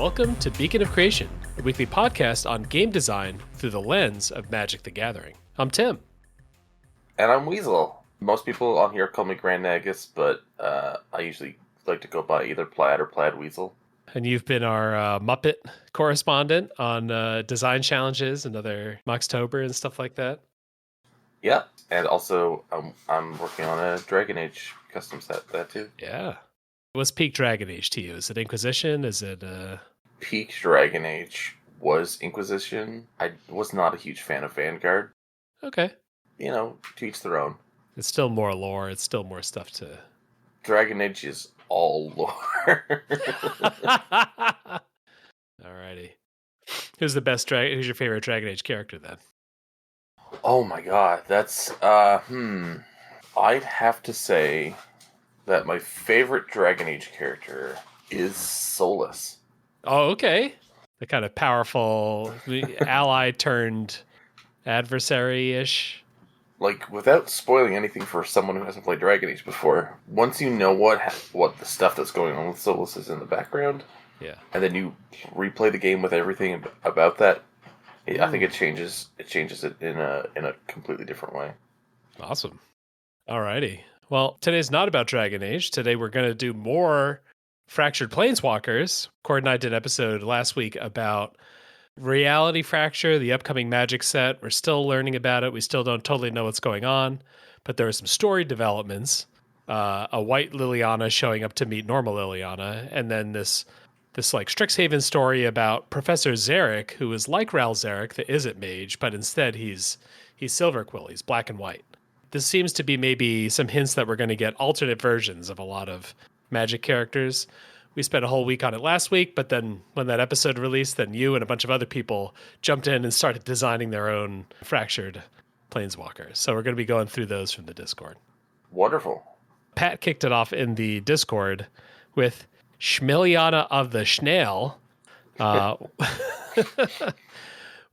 Welcome to Beacon of Creation, a weekly podcast on game design through the lens of Magic the Gathering. I'm Tim. And I'm Weasel. Most people on here call me Grand Nagus, but I usually like to go by either Plaid or Plaid Weasel. And you've been our Muppet correspondent on design challenges and other Moxtober and stuff like that. Yeah, and also I'm working on a Dragon Age custom set, that too. Yeah. What's peak Dragon Age to you? Is it Inquisition? Is it... Peak Dragon Age was Inquisition. I was not a huge fan of Vanguard. Okay. You know, to each their own. It's still more lore. It's still more stuff to... Dragon Age is all lore. Alrighty. Who's your favorite Dragon Age character then? Oh my god, that's I'd have to say that my favorite Dragon Age character is Solus. Oh, okay. The kind of powerful ally turned adversary-ish. Like, without spoiling anything for someone who hasn't played Dragon Age before, once you know what the stuff that's going on with Solus is in the background, yeah, and then you replay the game with everything about that, I think it changes it in a completely different way. Awesome. Alrighty. Well, today's not about Dragon Age. Today we're going to do more Fractured Planeswalkers. Cord and I did an episode last week about Reality Fracture, the upcoming Magic set. We're still learning about it. We still don't totally know what's going on, but there are some story developments. A white Liliana showing up to meet normal Liliana, and then this like Strixhaven story about Professor Zarek, who is like Ral Zarek, the Izzet mage, but instead he's Silverquill. He's black and white. This seems to be maybe some hints that we're going to get alternate versions of a lot of Magic characters. We spent a whole week on it last week, but then when that episode released, then you and a bunch of other people jumped in and started designing their own Fractured Planeswalkers. So we're going to be going through those from the Discord. Wonderful. Pat kicked it off in the Discord with Schmiliana of the Schnail.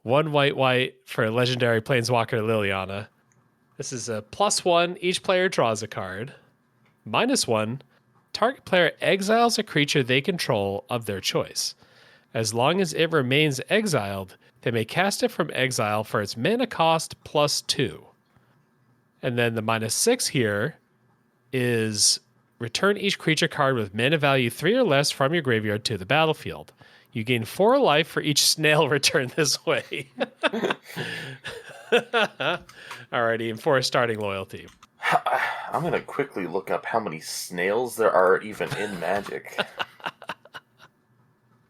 One white for legendary Planeswalker Liliana. This is a +1. Each player draws a card. -1. Target player exiles a creature they control of their choice. As long as it remains exiled, they may cast it from exile for its mana cost +2. And then the -6 here is return each creature card with mana value 3 or less from your graveyard to the battlefield. You gain 4 life for each snail returned this way. Alrighty, and 4 starting loyalty. I'm going to quickly look up how many snails there are even in Magic.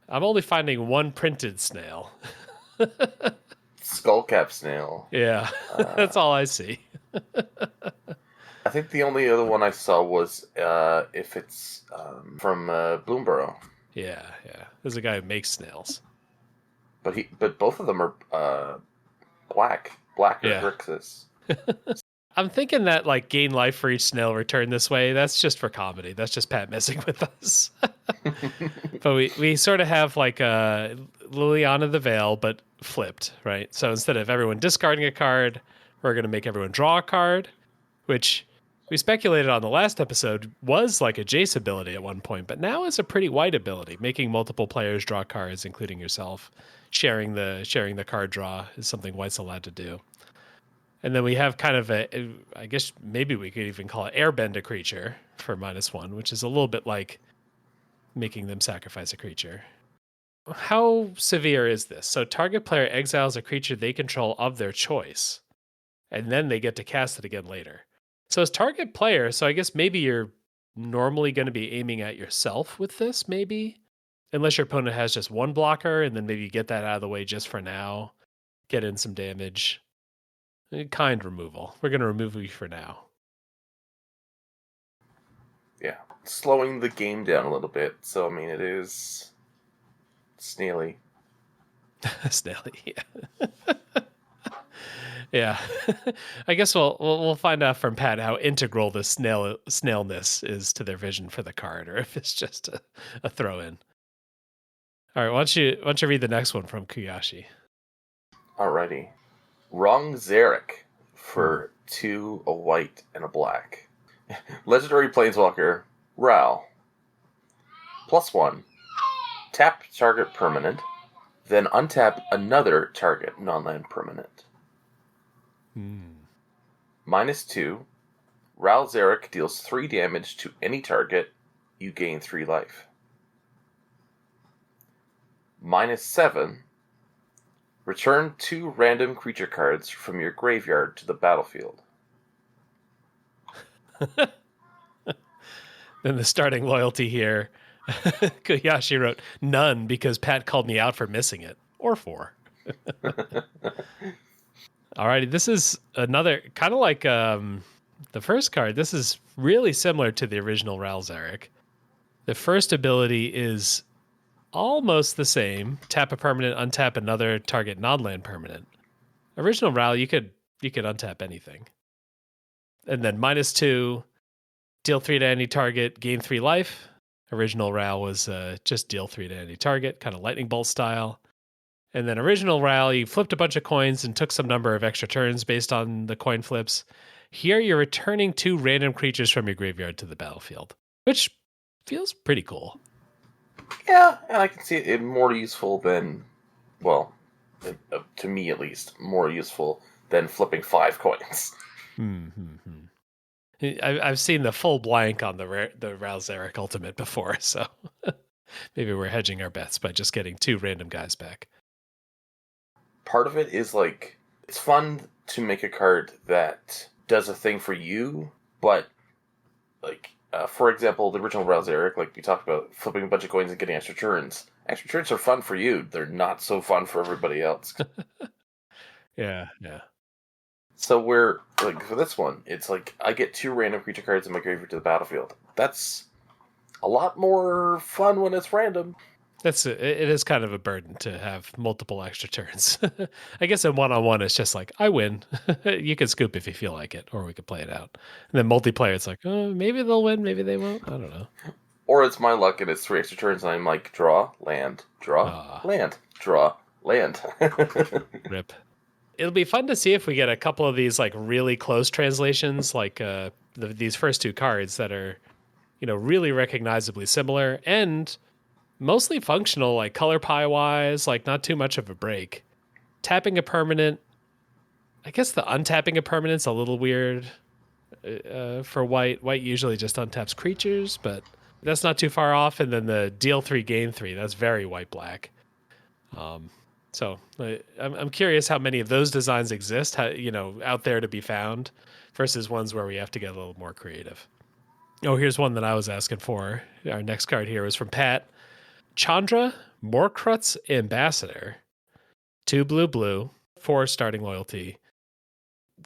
I'm only finding 1 printed snail. Skullcap snail. Yeah, that's all I see. I think the only other one I saw was if it's from Bloomborough. Yeah. There's a guy who makes snails. But both of them are black or Grixis. I'm thinking that like gain life for each snail return this way. That's just for comedy. That's just Pat messing with us. But we sort of have like a Liliana the Veil, but flipped, right? So instead of everyone discarding a card, we're going to make everyone draw a card, which we speculated on the last episode was like a Jace ability at one point, but now it's a pretty white ability, making multiple players draw cards, including yourself. Sharing the card draw is something White's allowed to do. And then we have kind of I guess maybe we could even call it airbend a creature for -1, which is a little bit like making them sacrifice a creature. How severe is this? So target player exiles a creature they control of their choice, and then they get to cast it again later. So as target player, so I guess maybe you're normally going to be aiming at yourself with this, maybe? Unless your opponent has just 1 blocker, and then maybe you get that out of the way just for now. Get in some damage. Kind removal. We're going to remove you for now. Yeah. Slowing the game down a little bit. So, I mean, it is snaily. Snaily, yeah. Yeah. I guess we'll find out from Pat how integral the snailness is to their vision for the card, or if it's just a throw-in. All right, why don't you read the next one from Kuyashi? Alrighty. Wrong Zarek for 2, a white, and a black. Legendary Planeswalker, Ral. +1. Tap target permanent, then untap another target non-land permanent. -2, Ral Zarek deals 3 damage to any target. You gain 3 life. -7, return 2 random creature cards from your graveyard to the battlefield. Then the starting loyalty here, Koyashi wrote, none, because Pat called me out for missing it. Or 4. Alrighty, this is another, kind of like the first card. This is really similar to the original Ral Zarek. The first ability is almost the same. Tap a permanent, untap another target non-land permanent. Original Ral, you could untap anything. And then -2, deal 3 to any target, gain 3 life. Original Ral was just deal 3 to any target, kind of lightning bolt style. And then original Ral, you flipped a bunch of coins and took some number of extra turns based on the coin flips. Here, you're returning 2 random creatures from your graveyard to the battlefield, which feels pretty cool. Yeah, and I can see it more useful than, well, to me at least, more useful than flipping 5 coins. I've seen the full blank on the Ral Zarek Ultimate before, so maybe we're hedging our bets by just getting 2 random guys back. Part of it is like, it's fun to make a card that does a thing for you, but like, for example, the original Ral Zarek, like we talked about, flipping a bunch of coins and getting extra turns. Extra turns are fun for you. They're not so fun for everybody else. Yeah. So we're, like, for this one, it's like, I get 2 random creature cards in my graveyard to the battlefield. That's a lot more fun when it's random. It is kind of a burden to have multiple extra turns. I guess in one-on-one, it's just like, I win. You can scoop if you feel like it, or we could play it out. And then multiplayer, it's like, oh, maybe they'll win, maybe they won't. I don't know. Or it's my luck and it's 3 extra turns and I'm like, draw, land, draw, land, draw, land. Rip. It'll be fun to see if we get a couple of these like really close translations, like these first 2 cards that are, really recognizably similar and mostly functional, like color pie wise, like not too much of a break. Tapping a permanent, I guess the untapping a permanent's a little weird for white. White usually just untaps creatures, but that's not too far off. And then the deal 3, gain 3, that's very white black. So I'm curious how many of those designs exist, out there to be found, versus ones where we have to get a little more creative. Oh, here's one that I was asking for. Our next card here was from Pat. Chandra, Morkrut's Ambassador. 2 blue, 4 starting loyalty.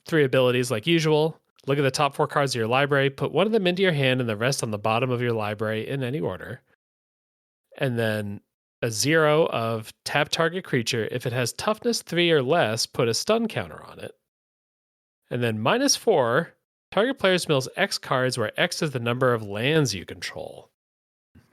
3 abilities like usual. Look at the top 4 cards of your library. Put one of them into your hand and the rest on the bottom of your library in any order. And then a 0 of tap target creature. If it has toughness 3 or less, put a stun counter on it. And then -4, target player mills X cards where X is the number of lands you control.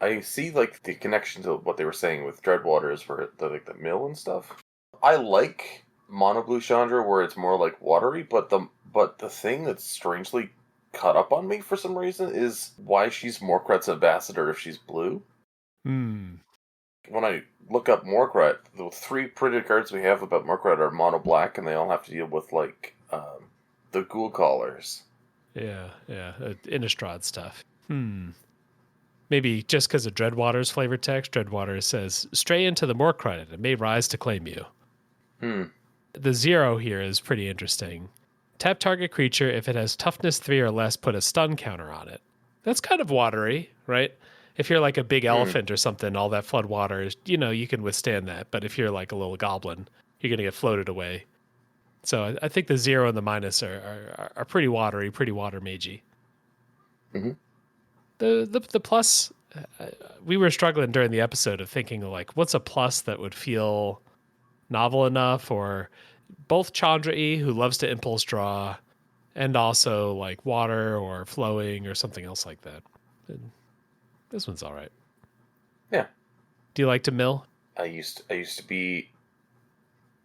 I see like the connection to what they were saying with Dreadwaters, where the mill and stuff. I like Mono Blue Chandra where it's more like watery, but the thing that's strangely cut up on me for some reason is why she's Morkrut's Ambassador if she's blue. When I look up Morkrut, the 3 printed cards we have about Morkrut are mono black, and they all have to deal with like the Ghoul Callers. Yeah, Innistrad stuff. Maybe just because of Dreadwaters flavored text, Dreadwaters says, stray into the Morkrut and it may rise to claim you. The 0 here is pretty interesting. Tap target creature. If it has toughness 3 or less, put a stun counter on it. That's kind of watery, right? If you're like a big elephant or something, all that flood water, you can withstand that. But if you're like a little goblin, you're going to get floated away. So I think the 0 and the minus are pretty watery, pretty water magey. The plus, we were struggling during the episode of thinking like, what's a plus that would feel novel enough, or both Chandra-y, who loves to impulse draw, and also like water or flowing or something else like that. And this one's all right. Yeah. Do you like to mill? I used to be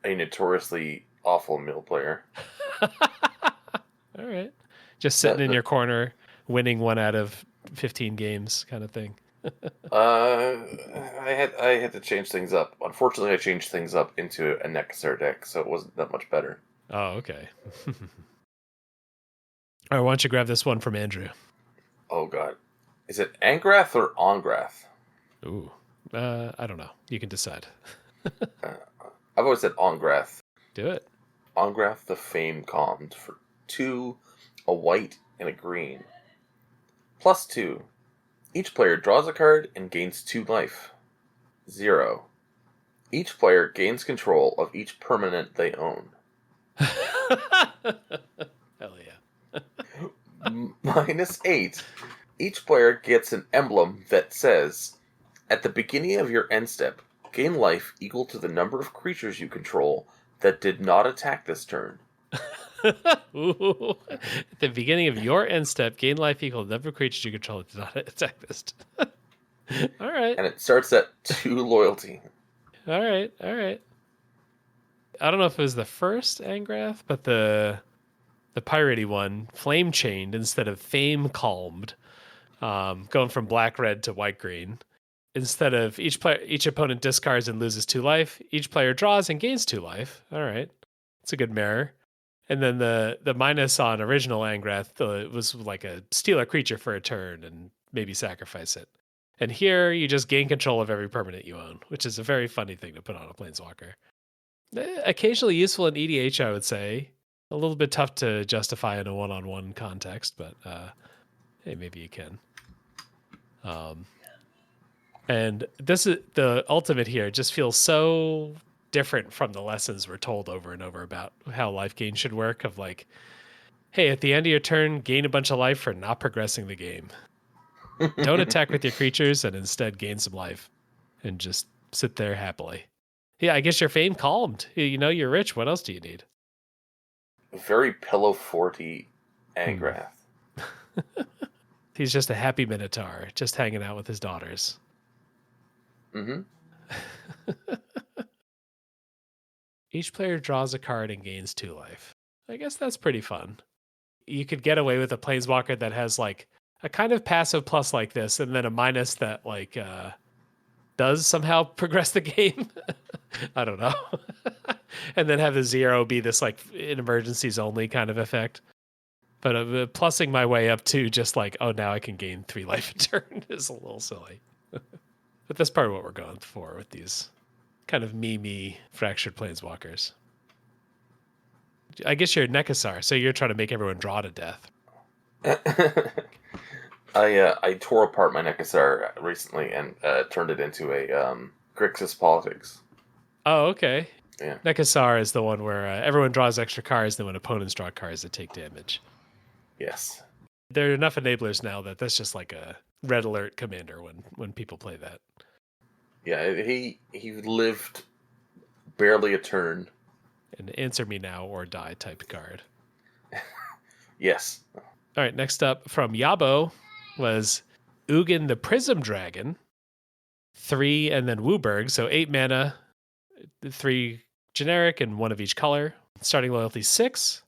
a notoriously awful mill player. All right. Just sitting in your corner, winning 1 out of 15 games kind of thing. I had to change things up. Unfortunately, I changed things up into a Nekasar deck, so it wasn't that much better. Oh, okay. All right, why don't you grab this one from Andrew? Oh god, is it Angrath or Ongrath? Ooh, I don't know. You can decide. Uh, I've always said Ongrath. Do it. Ongrath the Fame Calmed for 2, a white, and a green. +2. Each player draws a card and gains 2 life. 0. Each player gains control of each permanent they own. Hell yeah. -8. Each player gets an emblem that says, at the beginning of your end step, gain life equal to the number of creatures you control that did not attack this turn. Ooh. At the beginning of your end step, gain life equal to the number of creatures you control that do not attack this. All right. And it starts at 2 loyalty. All right. All right. I don't know if it was the first Angrath, but the piratey one, flame chained instead of fame calmed, going from black red to white green. Instead of each opponent discards and loses 2 life, each player draws and gains 2 life. All right, it's a good mirror. And then the minus on original Angrath was like a steal a creature for a turn and maybe sacrifice it. And here you just gain control of every permanent you own, which is a very funny thing to put on a Planeswalker. Occasionally useful in EDH, I would say. A little bit tough to justify in a one-on-one context, but hey, maybe you can. And this is the ultimate here. It just feels so different from the lessons we're told over and over about how life gain should work. Of like, hey, at the end of your turn, gain a bunch of life for not progressing the game. Don't attack with your creatures and instead gain some life and just sit there happily. Yeah, I guess your fame calmed. You know, you're rich. What else do you need? Very pillow forty Angrath. He's just a happy Minotaur, just hanging out with his daughters. Mm-hmm. Each player draws a card and gains 2 life. I guess that's pretty fun. You could get away with a Planeswalker that has like a kind of passive plus like this, and then a minus that like does somehow progress the game. I don't know. And then have the 0 be this like in emergencies only kind of effect. But plussing my way up to just like, oh, now I can gain 3 life a turn is a little silly. But that's part of what we're going for with these kind of me fractured Planeswalkers. I guess you're Nekasar, so you're trying to make everyone draw to death. I tore apart my Nekasar recently and turned it into a Grixis Politics. Oh, okay. Yeah. Nekasar is the one where everyone draws extra cards, then when opponents draw cards that take damage. Yes. There are enough enablers now that that's just like a red alert commander when people play that. Yeah, he lived barely a turn. An answer me now or die type card. Yes. All right, next up from Yabo was Ugin the Prism Dragon. 3 and then Wooburg, so 8 mana, 3 generic and 1 of each color. Starting loyalty 6.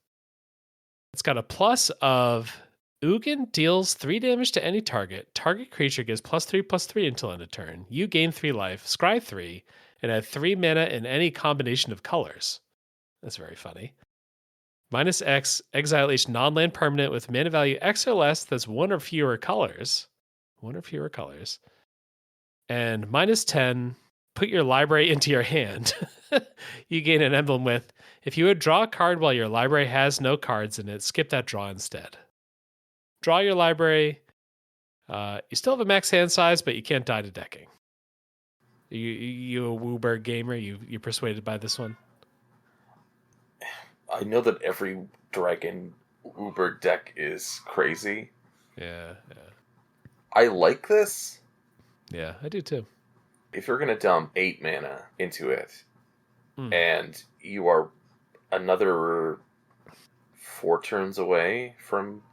It's got a plus of Ugin deals 3 damage to any target. Target creature gives +3/+3 until end of turn. You gain 3 life, scry 3, and add 3 mana in any combination of colors. That's very funny. -X, exile each non-land permanent with mana value X or less that's 1 or fewer colors. 1 or fewer colors. And -10, put your library into your hand. You gain an emblem with, if you would draw a card while your library has no cards in it, skip that draw instead. Draw your library. You still have a max hand size, but you can't die to decking. You a Wooburg gamer? You persuaded by this one? I know that every Dragon Uber deck is crazy. Yeah. I like this. Yeah, I do too. If you're going to dump 8 mana into it, and you are another 4 turns away from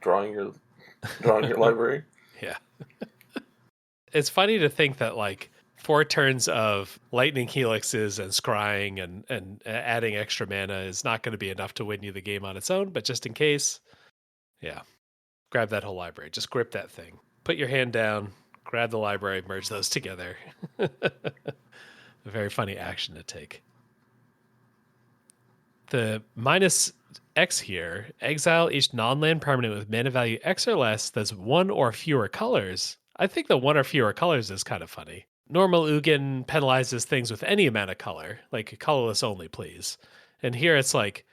drawing your library. Yeah. It's funny to think that like 4 turns of lightning helixes and scrying and adding extra mana is not going to be enough to win you the game on its own, but just in case, yeah. Grab that whole library. Just grip that thing. Put your hand down, Grab the library, merge those together. A very funny action to take. The minus X here, exile each non-land permanent with mana value X or less that's one or fewer colors. I think the one or fewer colors is kind of funny. Normal Ugin penalizes things with any amount of color, like colorless only, please. And here it's like,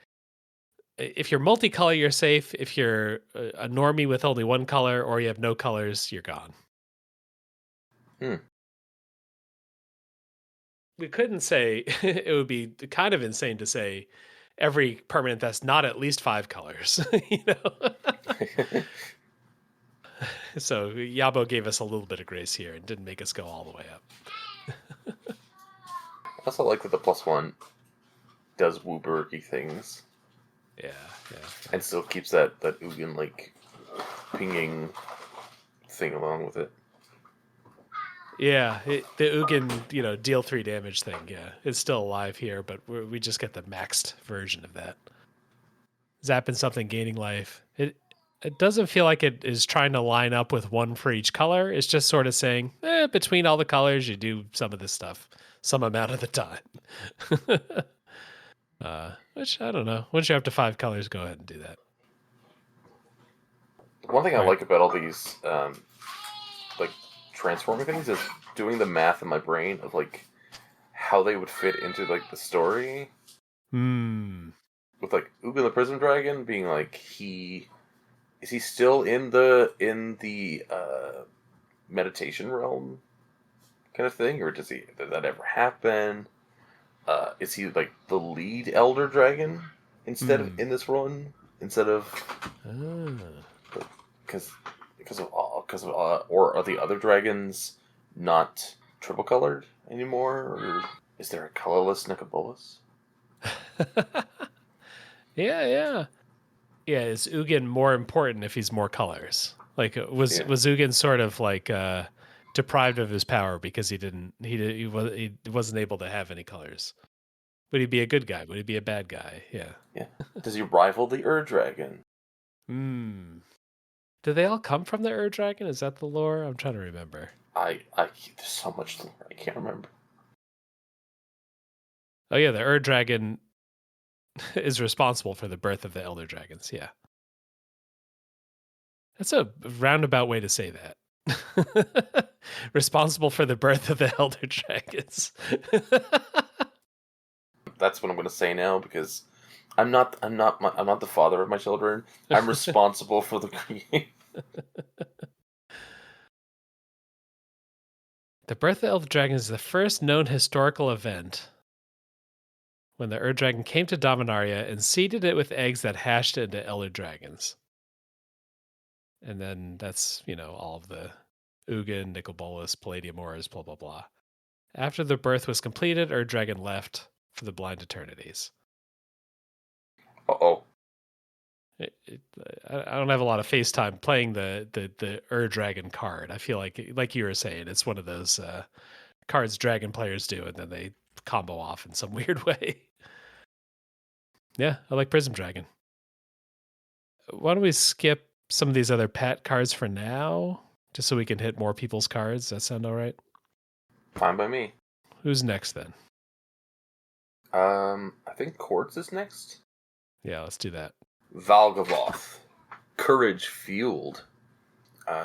if you're multicolor, you're safe. If you're a normie with only one color or you have no colors, you're gone. We couldn't say, it would be kind of insane to say every permanent that's not at least 5 colors, you know? So Yabo gave us a little bit of grace here and didn't make us go all the way up. I also like that the +1 does Wooburgy things. Yeah. And still keeps that Ugin, like, pinging thing along with it. Yeah, the Ugin, deal 3 damage thing, yeah, it's still alive here, but we just get the maxed version of that. Zapping something, gaining life. It doesn't feel like it is trying to line up with one for each color. It's just sort of saying, between all the colors, you do some of this stuff some amount of the time. Which, I don't know. Once you're up to 5 colors, go ahead and do that. One thing I like about all these, like, transforming things is doing the math in my brain of, like, how they would fit into, like, the story. With, like, Ugin the Prism Dragon being, like, is he still in the meditation realm kind of thing? Or did that ever happen? Is he, like, the lead Elder Dragon in this run? Instead of... or are the other dragons not triple colored anymore? Or is there a colorless Nicobolus? Yeah. Is Ugin more important if he's more colors? Like, was Ugin sort of like deprived of his power because he wasn't able to have any colors? Would he be a good guy? Would he be a bad guy? Yeah. Does he rival the Dragon? Do they all come from the Dragon? Is that the lore? I'm trying to remember. There's so much lore, I can't remember. Oh yeah, the Dragon is responsible for the birth of the Elder Dragons. Yeah. That's a roundabout way to say that. Responsible for the birth of the Elder Dragons. That's what I'm going to say now, because I'm not the father of my children. I'm responsible for the creation. The birth of the Elder Dragon is the first known historical event when the Dragon came to Dominaria and seeded it with eggs that hatched into Elder Dragons. And then that's, all of the Ugin, Nicobolus, Palladium Auras, blah, blah, blah. After the birth was completed, Dragon left for the Blind Eternities. Uh-oh. I don't have a lot of FaceTime playing the Dragon card. I feel like you were saying, it's one of those cards Dragon players do, and then they combo off in some weird way. Yeah, I like Prism Dragon. Why don't we skip some of these other Pat cards for now, just so we can hit more people's cards? That sound all right? Fine by me. Who's next then? I think Quartz is next. Yeah, let's do that. Valgavoth. Courage Fueled.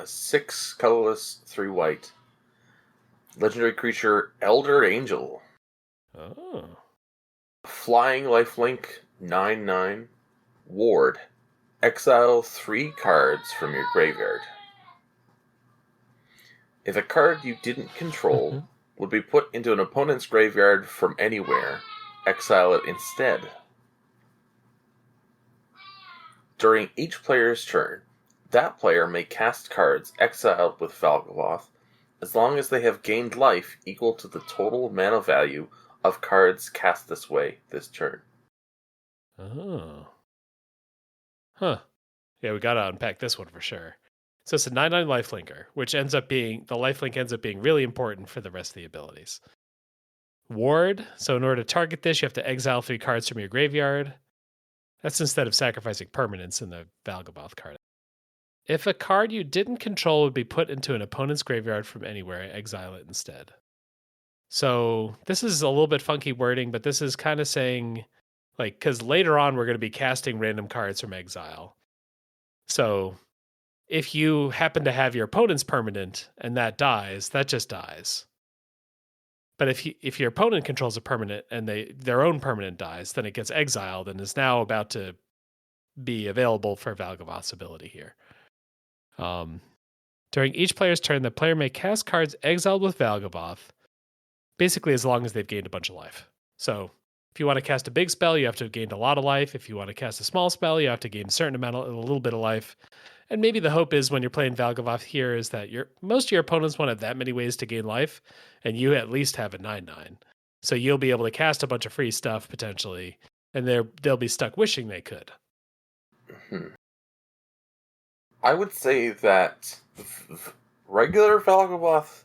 6 colorless, 3 white. Legendary creature Elder Angel. Oh. Flying lifelink 9/9. Ward. Exile 3 cards from your graveyard. If a card you didn't control would be put into an opponent's graveyard from anywhere, exile it instead. During each player's turn, that player may cast cards exiled with Valgavoth as long as they have gained life equal to the total mana value of cards cast this way this turn. Oh. Huh. Yeah, we got to unpack this one for sure. So it's a 9/9 lifelinker, which the lifelink ends up being really important for the rest of the abilities. Ward. So in order to target this, you have to exile 3 cards from your graveyard. That's instead of sacrificing permanents in the Valgavoth card. If a card you didn't control would be put into an opponent's graveyard from anywhere, exile it instead. So this is a little bit funky wording, but this is kind of saying, like, because later on we're going to be casting random cards from exile. So if you happen to have your opponent's permanent and that dies, that just dies. But if your opponent controls a permanent and their own permanent dies, then it gets exiled and is now about to be available for Valgavoth's ability here. During each player's turn, the player may cast cards exiled with Valgavoth, basically as long as they've gained a bunch of life. So if you want to cast a big spell, you have to have gained a lot of life. If you want to cast a small spell, you have to gain a certain amount, a little bit of life. And maybe the hope is when you're playing Valgavoth here is that most of your opponents won't have that many ways to gain life, and you at least have a 9/9. So you'll be able to cast a bunch of free stuff potentially, and they'll be stuck wishing they could. I would say that regular Valgavoth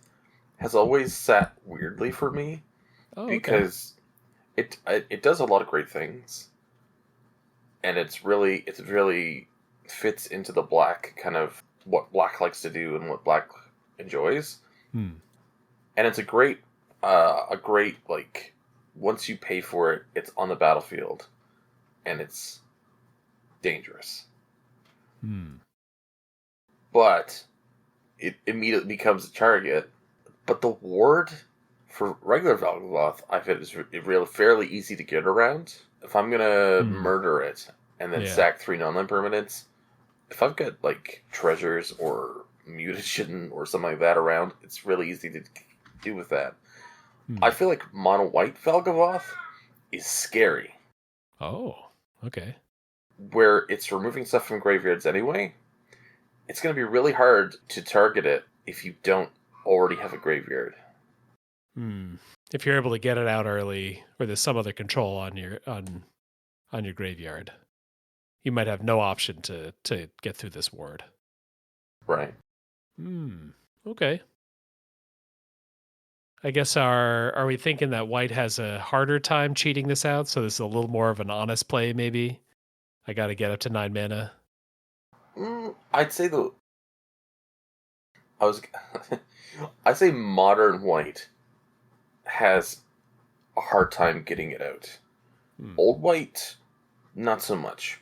has always sat weirdly for me because it does a lot of great things, and it's really fits into the black kind of what black likes to do and what black enjoys. And it's a great like once you pay for it, it's on the battlefield and it's dangerous. But it immediately becomes a target. But the ward for regular Valgavoth, I find is really fairly easy to get around. If I'm gonna murder it and then sack 3 non-land permanents, if I've got like treasures or mutation or something like that around, it's really easy to do with that. I feel like mono white Valgavoth is scary. Oh, okay. Where it's removing stuff from graveyards anyway, it's going to be really hard to target it if you don't already have a graveyard. If you're able to get it out early, or there's some other control on your graveyard, you might have no option to get through this ward. Right. Okay. I guess are we thinking that white has a harder time cheating this out? So this is a little more of an honest play, maybe. I got to get up to 9 mana. I'd say I'd say modern white has a hard time getting it out. Old white, not so much.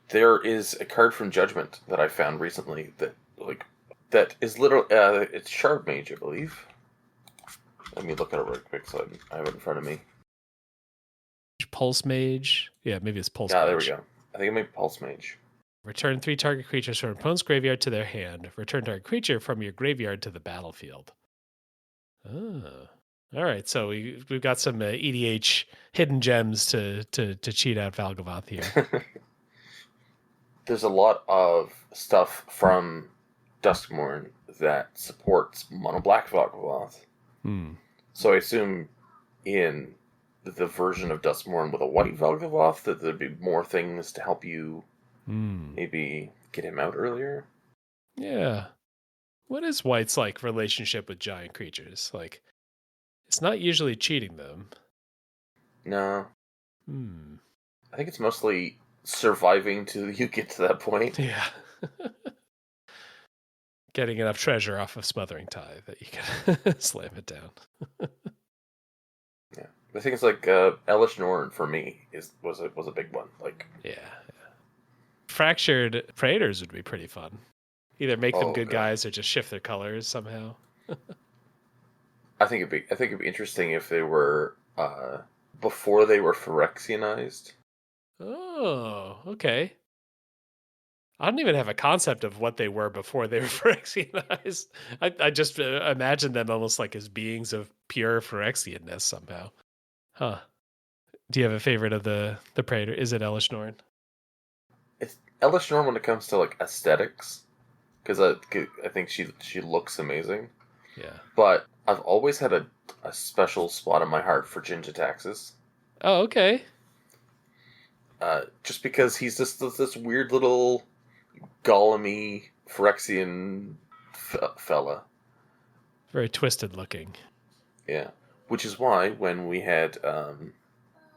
There is a card from Judgment that I found recently that is literally it's Shard Mage, I believe. Let me look at it real quick so I have it in front of me. Pulse Mage. Yeah, maybe it's Pulse Mage. Yeah, there we go. I think it may be Pulse Mage. Return 3 target creatures from opponent's graveyard to their hand. Return target creature from your graveyard to the battlefield. Oh. All right, so we've got some EDH hidden gems to cheat out Valgavoth here. There's a lot of stuff from Duskmourn that supports mono black Valgavoth. So I assume in the version of Duskmourn with a white Valgavoth that there'd be more things to help you maybe get him out earlier. Yeah. What is white's like relationship with giant creatures? Like, it's not usually cheating them. No. I think it's mostly surviving till you get to that point. Yeah. Getting enough treasure off of Smothering Tithe that you can slam it down. Yeah. I think it's like Elish Norn for me was a big one. Like Fractured Praetors would be pretty fun. Either make them good guys or just shift their colors somehow. I think it'd be interesting if they were before they were Phyrexianized. Oh, okay. I don't even have a concept of what they were before they were Phyrexianized. I just imagine them almost like as beings of pure Phyrexianness somehow. Huh. Do you have a favorite of the Praetor? Is it Elish Norn? It's Elish Norn when it comes to like aesthetics, because I think she looks amazing. Yeah. But I've always had a special spot in my heart for Jin-Gitaxias. Oh, okay. Just because he's just this weird little Golem-y Phyrexian fella. Very twisted looking. Yeah. Which is why when we had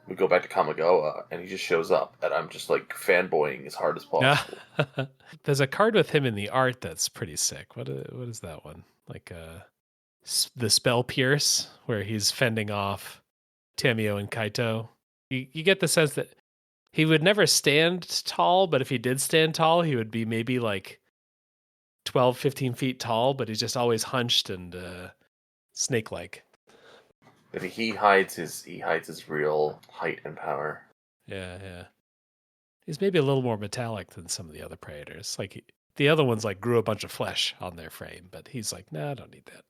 we go back to Kamigawa, and he just shows up, and I'm just like fanboying as hard as Yeah. possible. There's a card with him in the art that's pretty sick. What is that one? Like the Spell Pierce, where he's fending off Tamio and Kaito. You get the sense that he would never stand tall, but if he did stand tall, he would be maybe like 12, 15 feet tall, but he's just always hunched and snake-like. But he hides his real height and power. Yeah. He's maybe a little more metallic than some of the other Predators. Like the other ones like grew a bunch of flesh on their frame, but he's like, nah, I don't need that.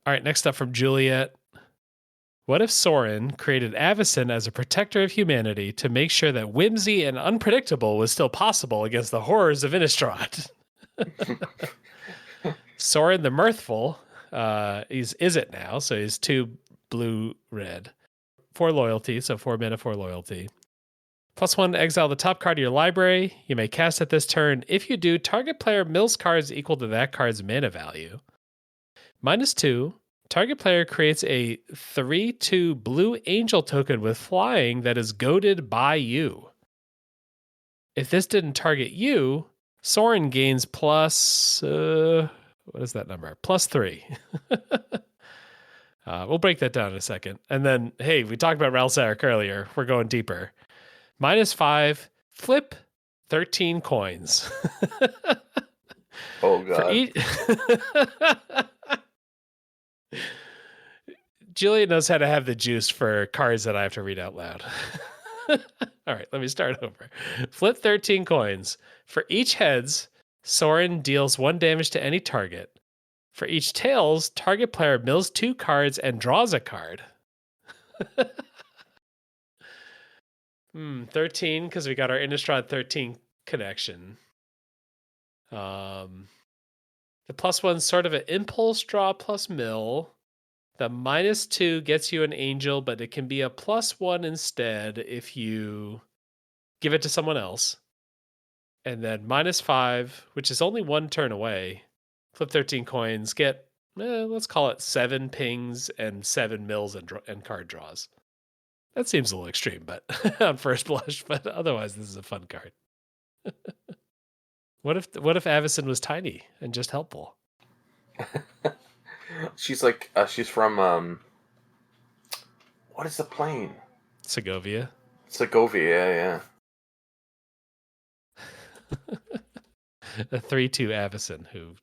All right, next up from Juliet. What if Soren created Avacyn as a protector of humanity to make sure that whimsy and unpredictable was still possible against the horrors of Innistrad? Soren the Mirthful, is it now, so he's 2 blue-red. 4 loyalty, so 4 mana, 4 loyalty. +1, exile the top card of your library. You may cast it this turn. If you do, target player mills cards equal to that card's mana value. -2, target player creates a 3/2 blue angel token with flying that is goaded by you. If this didn't target you, Soren gains plus... what is that number? +3. We'll break that down in a second. And then, hey, we talked about Ralsaric earlier. We're going deeper. -5, flip 13 coins. Oh, God. Julia knows how to have the juice for cards that I have to read out loud. All right, let me start over. Flip 13 coins. For each heads, Soren deals 1 damage to any target. For each tails, target player mills 2 cards and draws a card. 13, because we got our Innistrad 13 connection. The +1's sort of an impulse draw plus mill. The -2 gets you an angel, but it can be a +1 instead if you give it to someone else. And then -5, which is only 1 turn away. Flip 13 coins, get, let's call it 7 pings and 7 mills and card draws. That seems a little extreme, but on first blush, but otherwise this is a fun card. What if Avacyn was tiny and just helpful? She's like she's from what is the plane? Segovia. Segovia, yeah. A 3/2 Avacyn who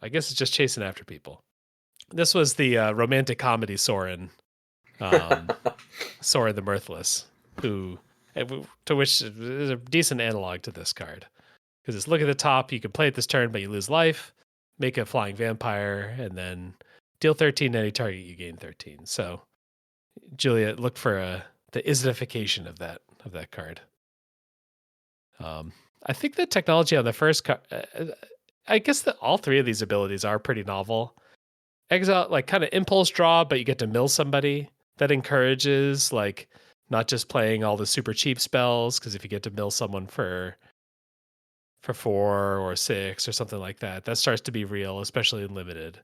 I guess is just chasing after people. This was the romantic comedy Soren. Soren the Mirthless, to which is a decent analog to this card. Because it's look at the top, you can play it this turn, but you lose life, make a flying vampire, and then deal 13 to any target, you gain 13. So Juliet, look for the isnification of that card. I think the technology on the first card, I guess that all 3 of these abilities are pretty novel. Exile, like kind of impulse draw, but you get to mill somebody. That encourages like not just playing all the super cheap spells, because if you get to mill someone for 4 or 6 or something like that, that starts to be real, especially in limited.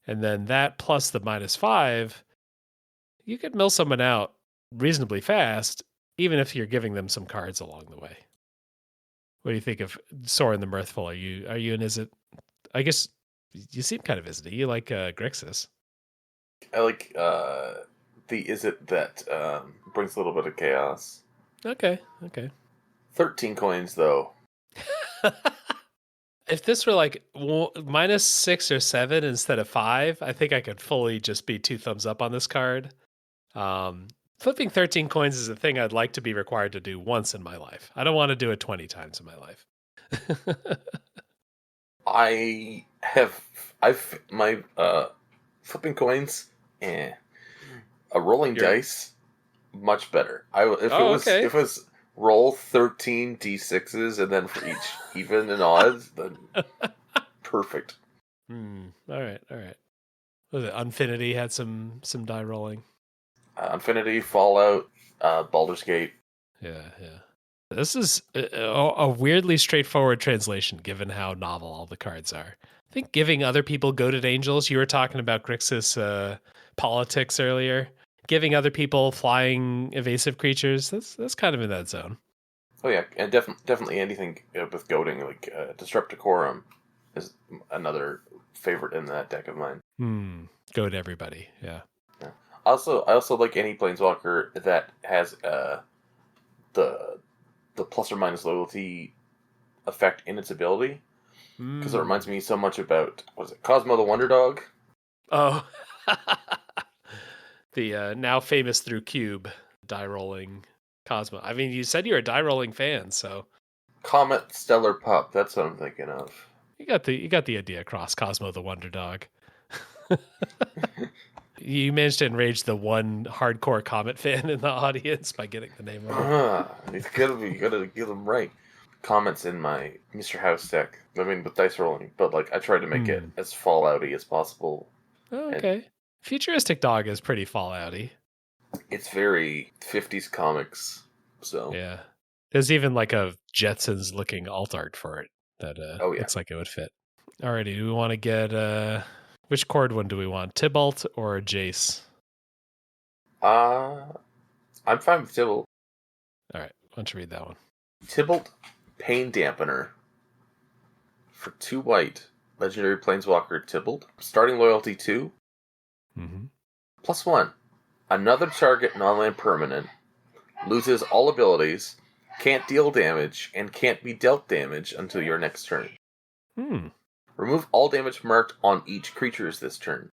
And then that plus the -5, you could mill someone out reasonably fast, even if you're giving them some cards along the way. What do you think of Soren the Mirthful? Are you an Izzet? I guess you seem kind of Izzet. You like Grixis. I like the Izzet that brings a little bit of chaos. Okay. 13 coins, though. If this were like -6 or 7 instead of 5, I think I could fully just be 2 thumbs up on this card. Flipping 13 coins is a thing I'd like to be required to do once in my life. I don't want to do it 20 times in my life. I've my flipping coins, a rolling dice, much better. If it was roll 13 d6s and then for each even and odds, then perfect. All right. Was it Unfinity had some die rolling? Infinity, Fallout, Baldur's Gate. Yeah. This is a weirdly straightforward translation, given how novel all the cards are. I think giving other people goated angels. You were talking about Grixis politics earlier. giving other people flying evasive creatures. That's kind of in that zone. Oh yeah, and definitely anything with goading, like Disrupt Decorum is another favorite in that deck of mine. Go to everybody, yeah. Yeah. I also like any planeswalker that has the plus or minus loyalty effect in its ability, because it reminds me so much about, what is it, Cosmo the Wonder Dog? Oh, the now famous through Cube die rolling Cosmo. I mean, you said you're a die rolling fan, so Comet Stellar Pup. That's what I'm thinking of. you got the idea across. Cosmo the Wonder Dog. You managed to enrage the one hardcore Comet fan in the audience by getting the name wrong. You gotta get them right. Comet's in my Mr. House deck. I mean, with dice rolling, but like I tried to make it as Fallouty as possible. Oh, And okay. Futuristic Dog is pretty Fallouty. it's very 50s comics. So Yeah. There's even like a Jetsons looking alt art for it that oh yeah. looks like it would fit. Alrighty, do we want to get which chord one do we want? Tybalt or Jace? I'm fine with Tybalt. Alright, why don't you read that one? Tybalt Pain Dampener. For 2 white, Legendary Planeswalker Tybalt. Starting loyalty 2. +1. Another target non-land permanent loses all abilities, can't deal damage, and can't be dealt damage until your next turn. Remove all damage marked on each creatures this turn.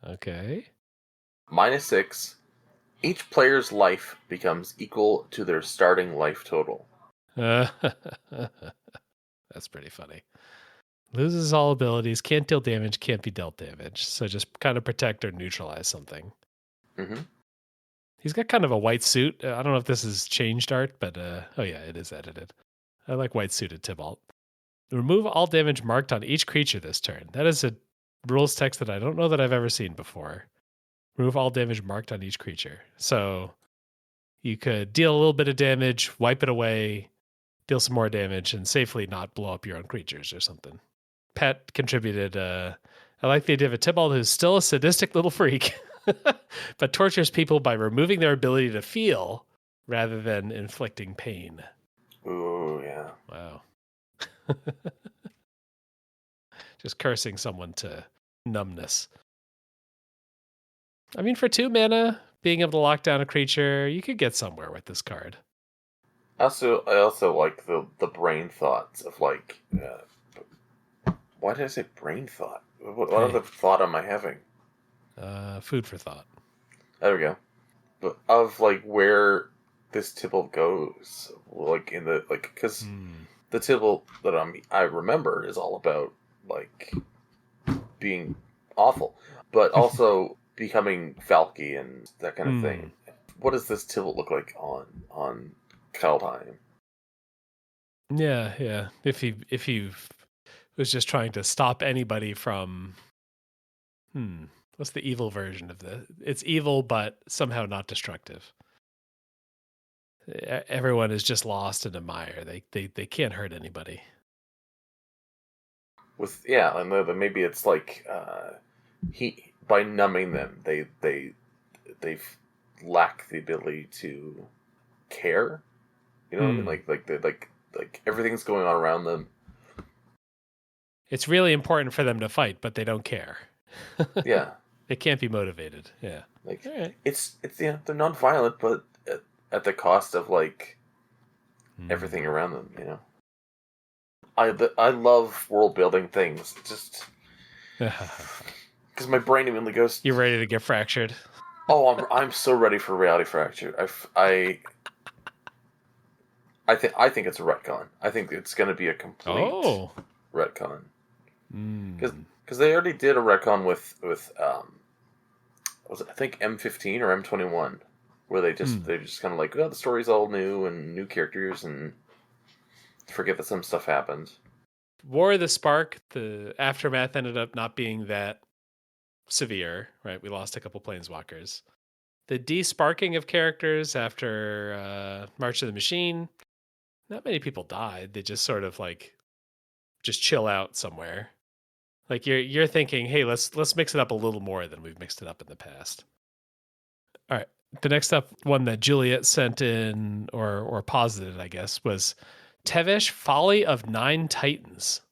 Okay. -6. Each player's life becomes equal to their starting life total. That's pretty funny. Loses all abilities, can't deal damage, can't be dealt damage. So just kind of protect or neutralize something. He's got kind of a white suit. I don't know if this is changed art, but oh yeah, it is edited. I like white suited Tybalt. Remove all damage marked on each creature this turn. That is a rules text that I don't know that I've ever seen before. Remove all damage marked on each creature. So you could deal a little bit of damage, wipe it away, deal some more damage, and safely not blow up your own creatures or something. Pat contributed, I like the idea of a Tybalt who's still a sadistic little freak, but tortures people by removing their ability to feel rather than inflicting pain. Ooh, yeah. Wow. Just cursing someone to numbness. I mean, for 2 mana, being able to lock down a creature, you could get somewhere with this card. I also like the brain thoughts of like, why did I say brain thought? What other thought am I having? Food for thought. There we go. But of like where this Tybalt goes, like in the like, because the Tybalt that I remember is all about like being awful, but also becoming Falky and that kind of thing. What does this Tybalt look like on Kaldheim? Yeah. If he was just trying to stop anybody from what's the evil version of this? It's evil, but somehow not destructive. Everyone is just lost in a mire. They can't hurt anybody. And maybe it's like he by numbing them, they lack the ability to care. You know what I mean? Like everything's going on around them. It's really important for them to fight, but they don't care. Yeah. They can't be motivated. Yeah. Like right. it's they're non-violent, but at the cost of like everything around them. You know. I love world building things. Just because my brain immediately goes. You're ready to get fractured. Oh, I'm so ready for reality fracture. I think it's a retcon. I think it's going to be a complete retcon. Because they already did a retcon with was it, I think M15 or M21, where they just kind of like, oh, the story's all new and new characters and forget that some stuff happened. War of the Spark, the aftermath ended up not being that severe, right? We lost a couple planeswalkers. The de-sparking of characters after March of the Machine, not many people died. They just sort of like just chill out somewhere. Like you're thinking, hey, let's mix it up a little more than we've mixed it up in the past. All right. The next up one that Juliet sent in or posited, I guess, was Tevesh Folly of 9 Titans.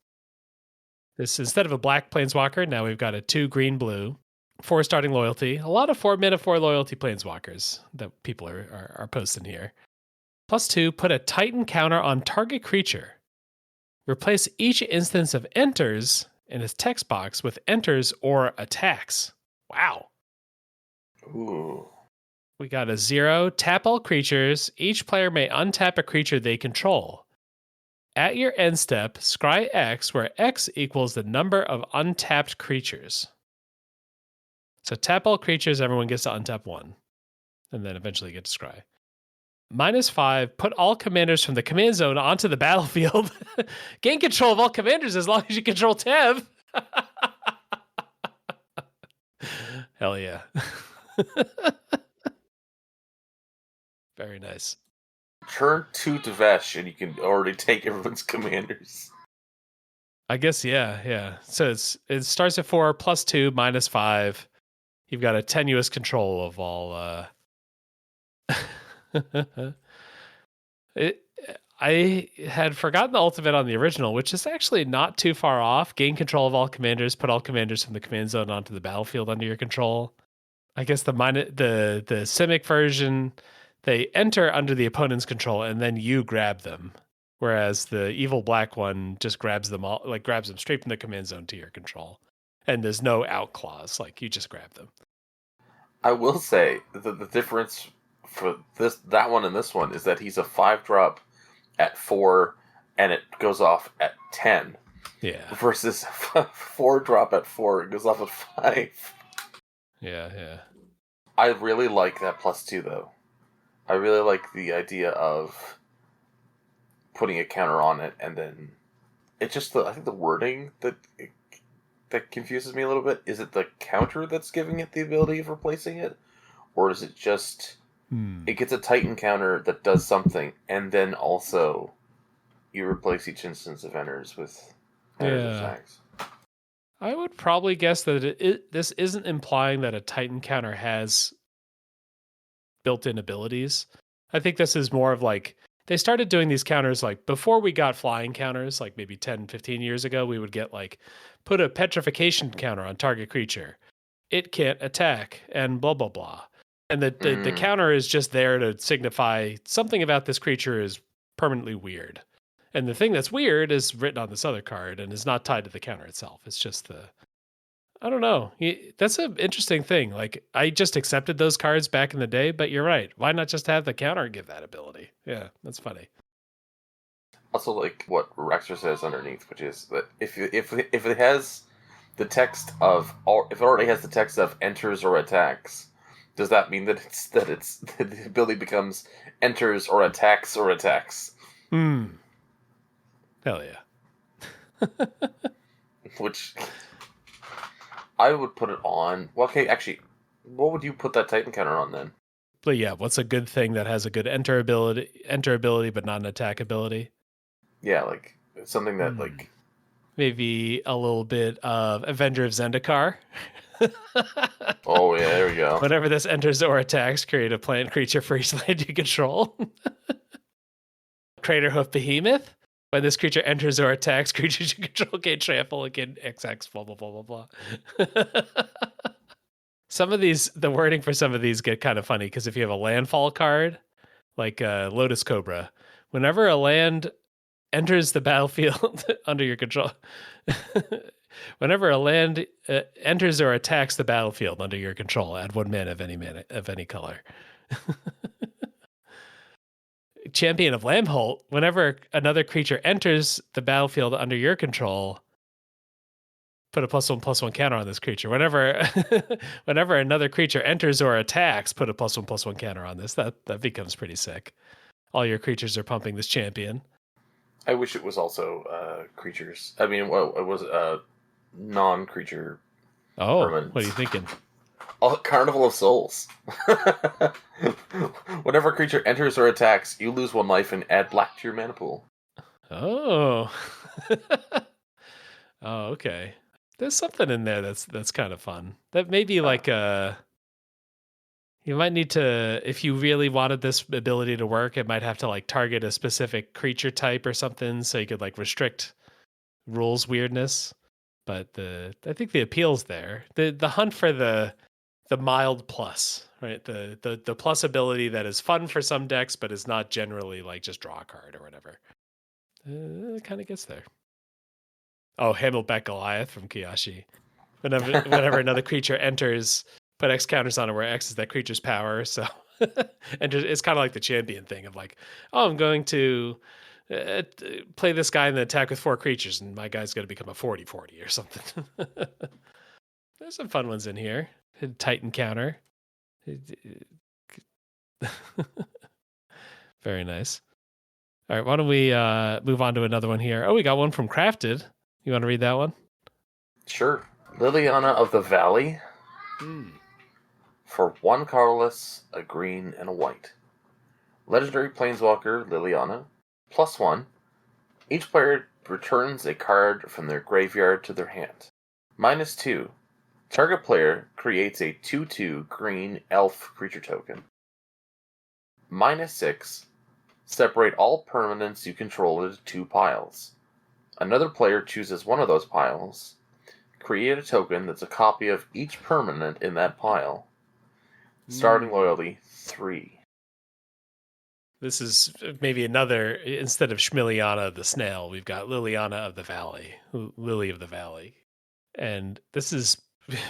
This, instead of a black planeswalker, now we've got a 2 green blue, 4 starting loyalty. A lot of 4 mana 4 loyalty planeswalkers that people are posting here. +2, put a Titan counter on target creature. Replace each instance of enters in its text box with enters or attacks. Wow. Ooh. We got a 0. Tap all creatures. Each player may untap a creature they control. At your end step, scry X, where X equals the number of untapped creatures. So tap all creatures, everyone gets to untap 1. And then eventually get to scry. -5, put all commanders from the command zone onto the battlefield. Gain control of all commanders as long as you control Tev. Hell yeah. Very nice. Turn 2 to Vesh, and you can already take everyone's commanders. I guess, yeah. So it starts at 4, +2, -5. You've got a tenuous control of all. I had forgotten the ultimate on the original, which is actually not too far off. Gain control of all commanders. Put all commanders from the command zone onto the battlefield under your control. I guess the Simic version, they enter under the opponent's control and then you grab them. Whereas the evil black one just grabs them all, like grabs them straight from the command zone to your control. And there's no out clause, like you just grab them. I will say the difference for that one and this one is that he's a 5-drop at 4 and it goes off at 10. Yeah. Versus 4-drop at 4, it goes off at 5. Yeah. I really like that +2 though. I really like the idea of putting a counter on it, and then it's just I think the wording that confuses me a little bit. Is it the counter that's giving it the ability of replacing it, or is it just it gets a Titan counter that does something, and then also you replace each instance of enters with enters or attacks? I would probably guess that this isn't implying that a Titan counter has built-in abilities. I think this is more of like, they started doing these counters like before we got flying counters, like maybe 10, 15 years ago, we would get like, put a petrification counter on target creature. It can't attack and blah, blah, blah. And the counter is just there to signify something about this creature is permanently weird. And the thing that's weird is written on this other card and is not tied to the counter itself. It's just I don't know. That's an interesting thing. Like, I just accepted those cards back in the day, but you're right. Why not just have the counter give that ability? Yeah, that's funny. Also, like what Rexer says underneath, which is that if it has the text of if it already has the text of enters or attacks, does that mean that it's the ability becomes enters or attacks or attacks? Hell yeah. Which I would put it on. Well, okay, actually, what would you put that Titan counter on then? But yeah, what's a good thing that has a good enter ability, but not an attack ability? Yeah, like something that like maybe a little bit of Avenger of Zendikar. Oh yeah, there we go. Whenever this enters or attacks, create a plant creature for each land you control. Craterhoof Behemoth. When this creature enters or attacks, creatures you control gain trample again XX, blah, blah, blah, blah, blah. Some of these, the wording for some of these get kind of funny, because if you have a landfall card, like Lotus Cobra, whenever a land enters the battlefield under your control, whenever a land enters or attacks the battlefield under your control, add 1 mana of any color. Champion of Lambholt, whenever another creature enters the battlefield under your control, put a +1/+1 counter on this creature. Whenever another creature enters or attacks, put a +1/+1 counter on this. That becomes pretty sick. All your creatures are pumping this champion. I wish it was also creatures. I mean, well, it was non-creature. Oh, permanents. What are you thinking? Carnival of Souls. Whenever a creature enters or attacks, you lose 1 life and add black to your mana pool. Oh. Oh, okay. There's something in there that's kind of fun. That may be like a... You might need to, if you really wanted this ability to work, it might have to like target a specific creature type or something, so you could like restrict rules weirdness. But I think the appeal's there. The hunt for the mild plus, right? The plus ability that is fun for some decks, but is not generally like just draw a card or whatever. It kind of gets there. Oh, Hammelbeck Goliath from Kiyoshi. Whenever another creature enters, put X counters on it, where X is that creature's power. So, and it's kind of like the champion thing of like, oh, I'm going to play this guy and then attack with 4 creatures, and my guy's going to become a 40/40 or something. There's some fun ones in here. Titan counter. Very nice. All right, why don't we move on to another one here? Oh, we got one from Crafted. You want to read that one? Sure. Liliana of the Valley. For 1 colorless, a green, and a white. Legendary Planeswalker Liliana. +1. Each player returns a card from their graveyard to their hand. -2. Target player creates a 2/2 green elf creature token. -6. Separate all permanents you control into 2 piles. Another player chooses one of those piles. Create a token that's a copy of each permanent in that pile. Starting loyalty 3. This is maybe another, instead of Schmiliana the Snail, we've got Liliana of the Valley, Lily of the Valley. And this is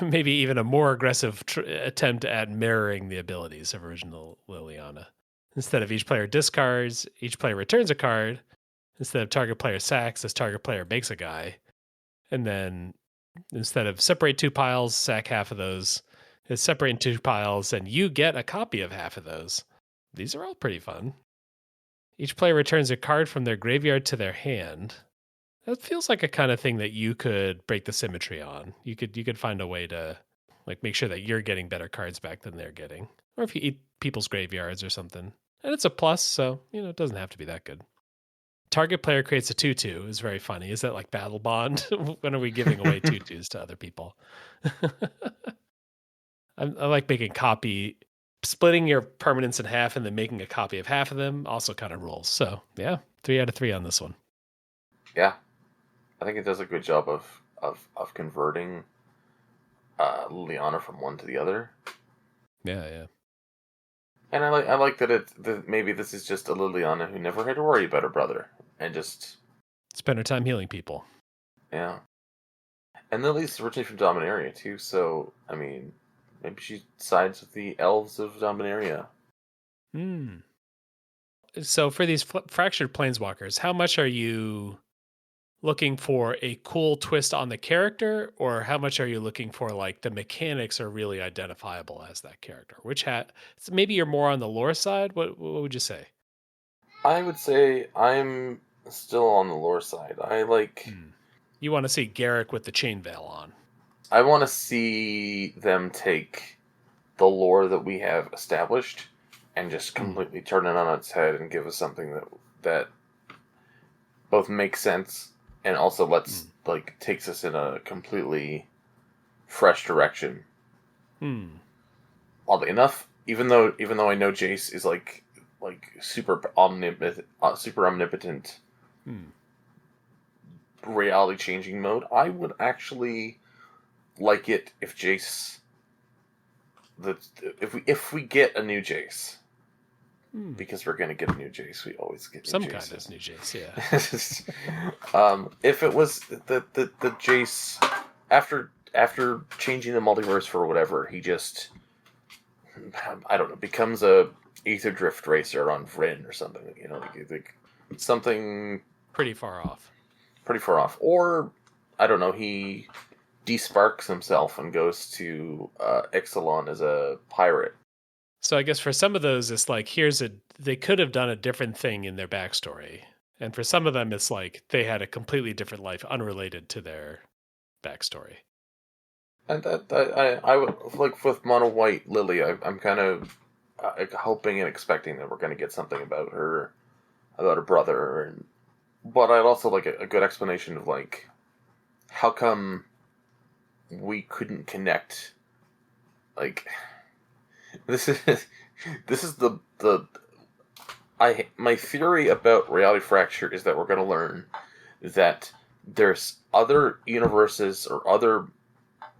maybe even a more aggressive attempt at mirroring the abilities of original Liliana. Instead of each player discards, each player returns a card. Instead of target player sacks, this target player makes a guy. And then instead of separate 2 piles, sack half of those. It's separate in 2 piles, and you get a copy of half of those. These are all pretty fun. Each player returns a card from their graveyard to their hand. That feels like a kind of thing that you could break the symmetry on. You could find a way to like make sure that you're getting better cards back than they're getting. Or if you eat people's graveyards or something. And it's a plus, so it doesn't have to be that good. Target player creates a 2/2 is very funny. Is that like Battle Bond? When are we giving away 2/2s to other people? I like splitting your permanents in half and then making a copy of half of them also kind of rules. So yeah, 3 out of 3 on this one. Yeah. I think it does a good job of converting Liliana from one to the other. Yeah. And I like that maybe this is just a Liliana who never had to worry about her brother and just spend her time healing people. Yeah. And Lily's originally from Dominaria too, so I mean, maybe she sides with the elves of Dominaria. So for these fractured planeswalkers, how much are you looking for a cool twist on the character, or how much are you looking for like the mechanics are really identifiable as that character? So maybe you're more on the lore side. What would you say? I would say I'm still on the lore side. I like. You want to see Garrick with the chain veil on. I want to see them take the lore that we have established and just completely turn it on its head and give us something that both makes sense and also takes us in a completely fresh direction. Oddly enough, even though I know Jace is like super omnipotent, reality changing mode, I would actually like it if Jace if we get a new Jace. Because we're gonna get a new Jace, we always get some kind of new Jace, yeah. If it was the Jace after changing the multiverse for whatever, he just I don't know becomes a Aether Drift racer on Vryn or something. Like something pretty far off. Or I don't know, he desparks himself and goes to Ixalan as a pirate. So I guess for some of those, it's like they could have done a different thing in their backstory, and for some of them, it's like they had a completely different life unrelated to their backstory. And that I would like with Mono White Lily. I'm kind of hoping and expecting that we're going to get something about her brother, but I'd also like a good explanation of like how come we couldn't connect, like. This is this is the my theory about reality fracture is that we're going to learn that there's other universes or other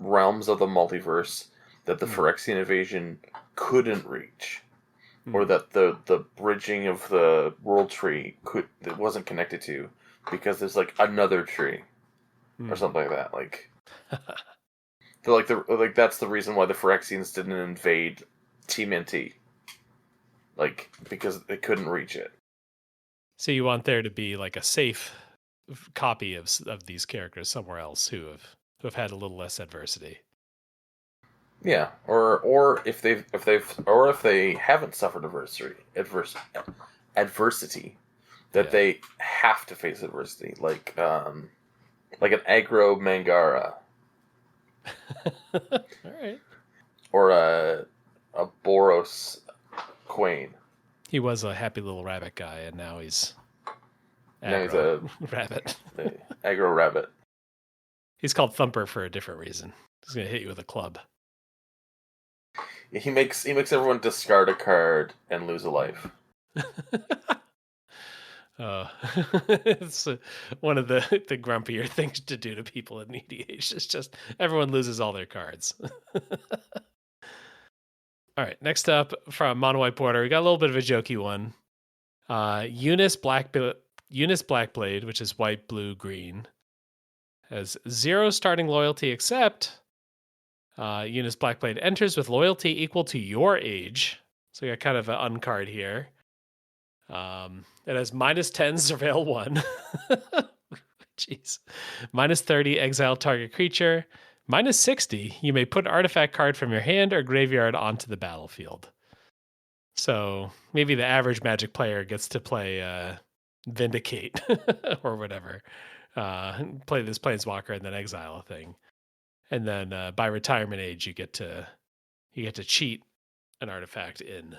realms of the multiverse that the Phyrexian invasion couldn't reach, or that the bridging of the world tree it wasn't connected to, because there's like another tree or something like that. Like, that's the reason why the Phyrexians didn't invade TMNT, like because they couldn't reach it. So you want there to be like a safe copy of these characters somewhere else who have had a little less adversity. Yeah, or if they haven't suffered adversity, that they have to face adversity, like an aggro Mangara. All right. Or a Boros Quain. He was a happy little rabbit guy, and now he's Now he's a rabbit. aggro rabbit. He's called Thumper for a different reason. He's gonna hit you with a club. He makes everyone discard a card and lose a life. It's one of the grumpier things to do to people in EDH. It's just everyone loses all their cards. All right, next up from Mono White Border, we got a little bit of a jokey one. Eunice Blackblade, which is white, blue, green, has 0 starting loyalty except Eunice Blackblade enters with loyalty equal to your age. So we got kind of an uncard here. It has -10 Surveil 1. Jeez. -30 exile target creature. -60, you may put an artifact card from your hand or graveyard onto the battlefield. So maybe the average Magic player gets to play Vindicate or whatever. Play this Planeswalker and then exile a thing. And then by retirement age, you get to cheat an artifact in.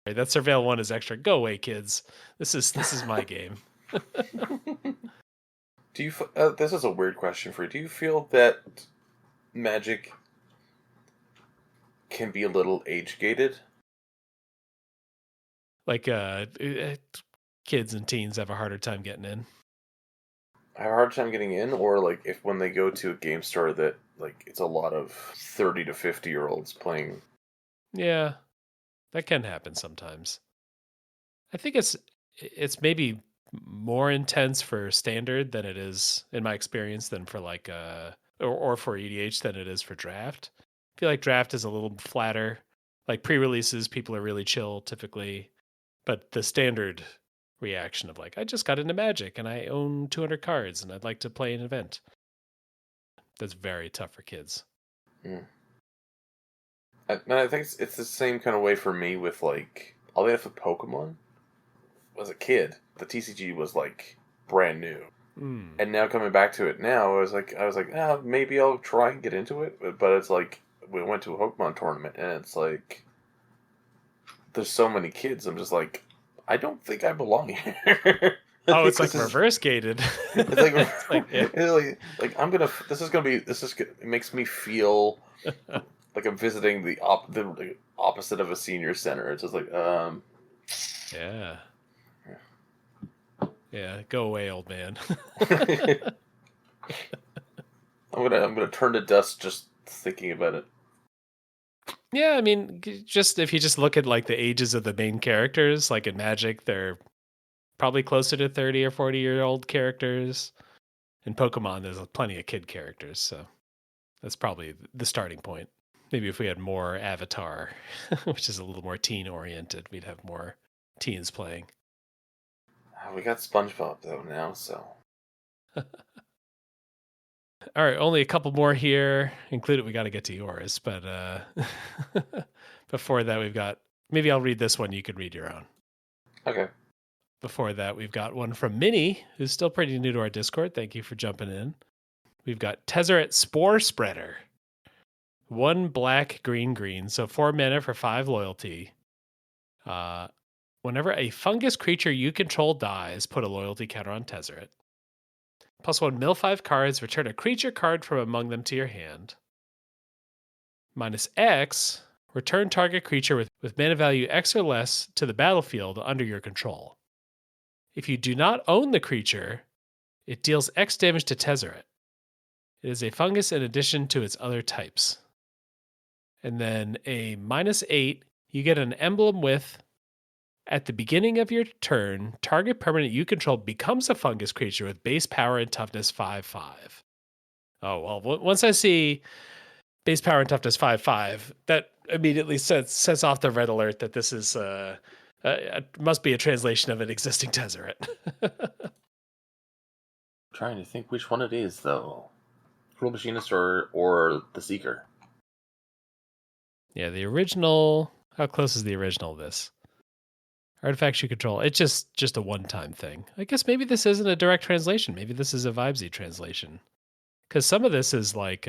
Right, that Surveil 1 is extra. Go away, kids. This is my game. Do you? This is a weird question for you. Do you feel that Magic can be a little age gated? Like kids and teens have a harder time getting in. I have a hard time getting in, or like if when they go to a game store that like it's a lot of 30 to 50-year-olds playing. Yeah, that can happen sometimes. I think it's maybe more intense for standard than it is in my experience than for like or for EDH than it is for draft. I feel like draft is a little flatter. Like pre-releases, people are really chill typically, but the standard reaction of like, I just got into Magic and I own 200 cards and I'd like to play an event. That's very tough for kids. I think it's the same kind of way for me with like all the way with Pokemon. As a kid, the TCG was like brand new, and now coming back to it now, I was like, maybe I'll try and get into it, but it's like we went to a Pokemon tournament, and it's like there's so many kids. I'm just like, I don't think I belong here. Oh, it's like reverse gated. It's like I'm gonna. It makes me feel like I'm visiting the opposite of a senior center. It's just like Yeah, go away, old man. I'm gonna turn to dust just thinking about it. Yeah, I mean, just if you just look at like the ages of the main characters, like in Magic, they're probably closer to 30 or 40-year-old characters. In Pokemon, there's plenty of kid characters, so that's probably the starting point. Maybe if we had more Avatar, which is a little more teen oriented, we'd have more teens playing. We got SpongeBob though now, so. All right, only a couple more here. Included, we got to get to yours, but before that, we've got. Maybe I'll read this one. You could read your own. Okay. Before that, we've got one from Minnie, who's still pretty new to our Discord. Thank you for jumping in. We've got Tezzeret Spore Spreader. 1 black, green, so 4 mana for 5 loyalty. Whenever a fungus creature you control dies, put a loyalty counter on Tezzeret. +1 mill 5 cards, return a creature card from among them to your hand. -X, Return target creature with mana value X or less to the battlefield under your control. If you do not own the creature, it deals X damage to Tezzeret. It is a fungus in addition to its other types. And then a -8, you get an emblem with, at the beginning of your turn, target permanent you control becomes a fungus creature with base power and toughness 5/5. Oh, well, once I see base power and toughness 5/5, that immediately sets off the red alert that this is must be a translation of an existing Tezzeret. Trying to think which one it is, though. Cruel Machinist or the Seeker. Yeah, the original. How close is the original of this? Artifacts you control. It's just a one-time thing. I guess maybe this isn't a direct translation. Maybe this is a Vibesy translation. Because some of this is like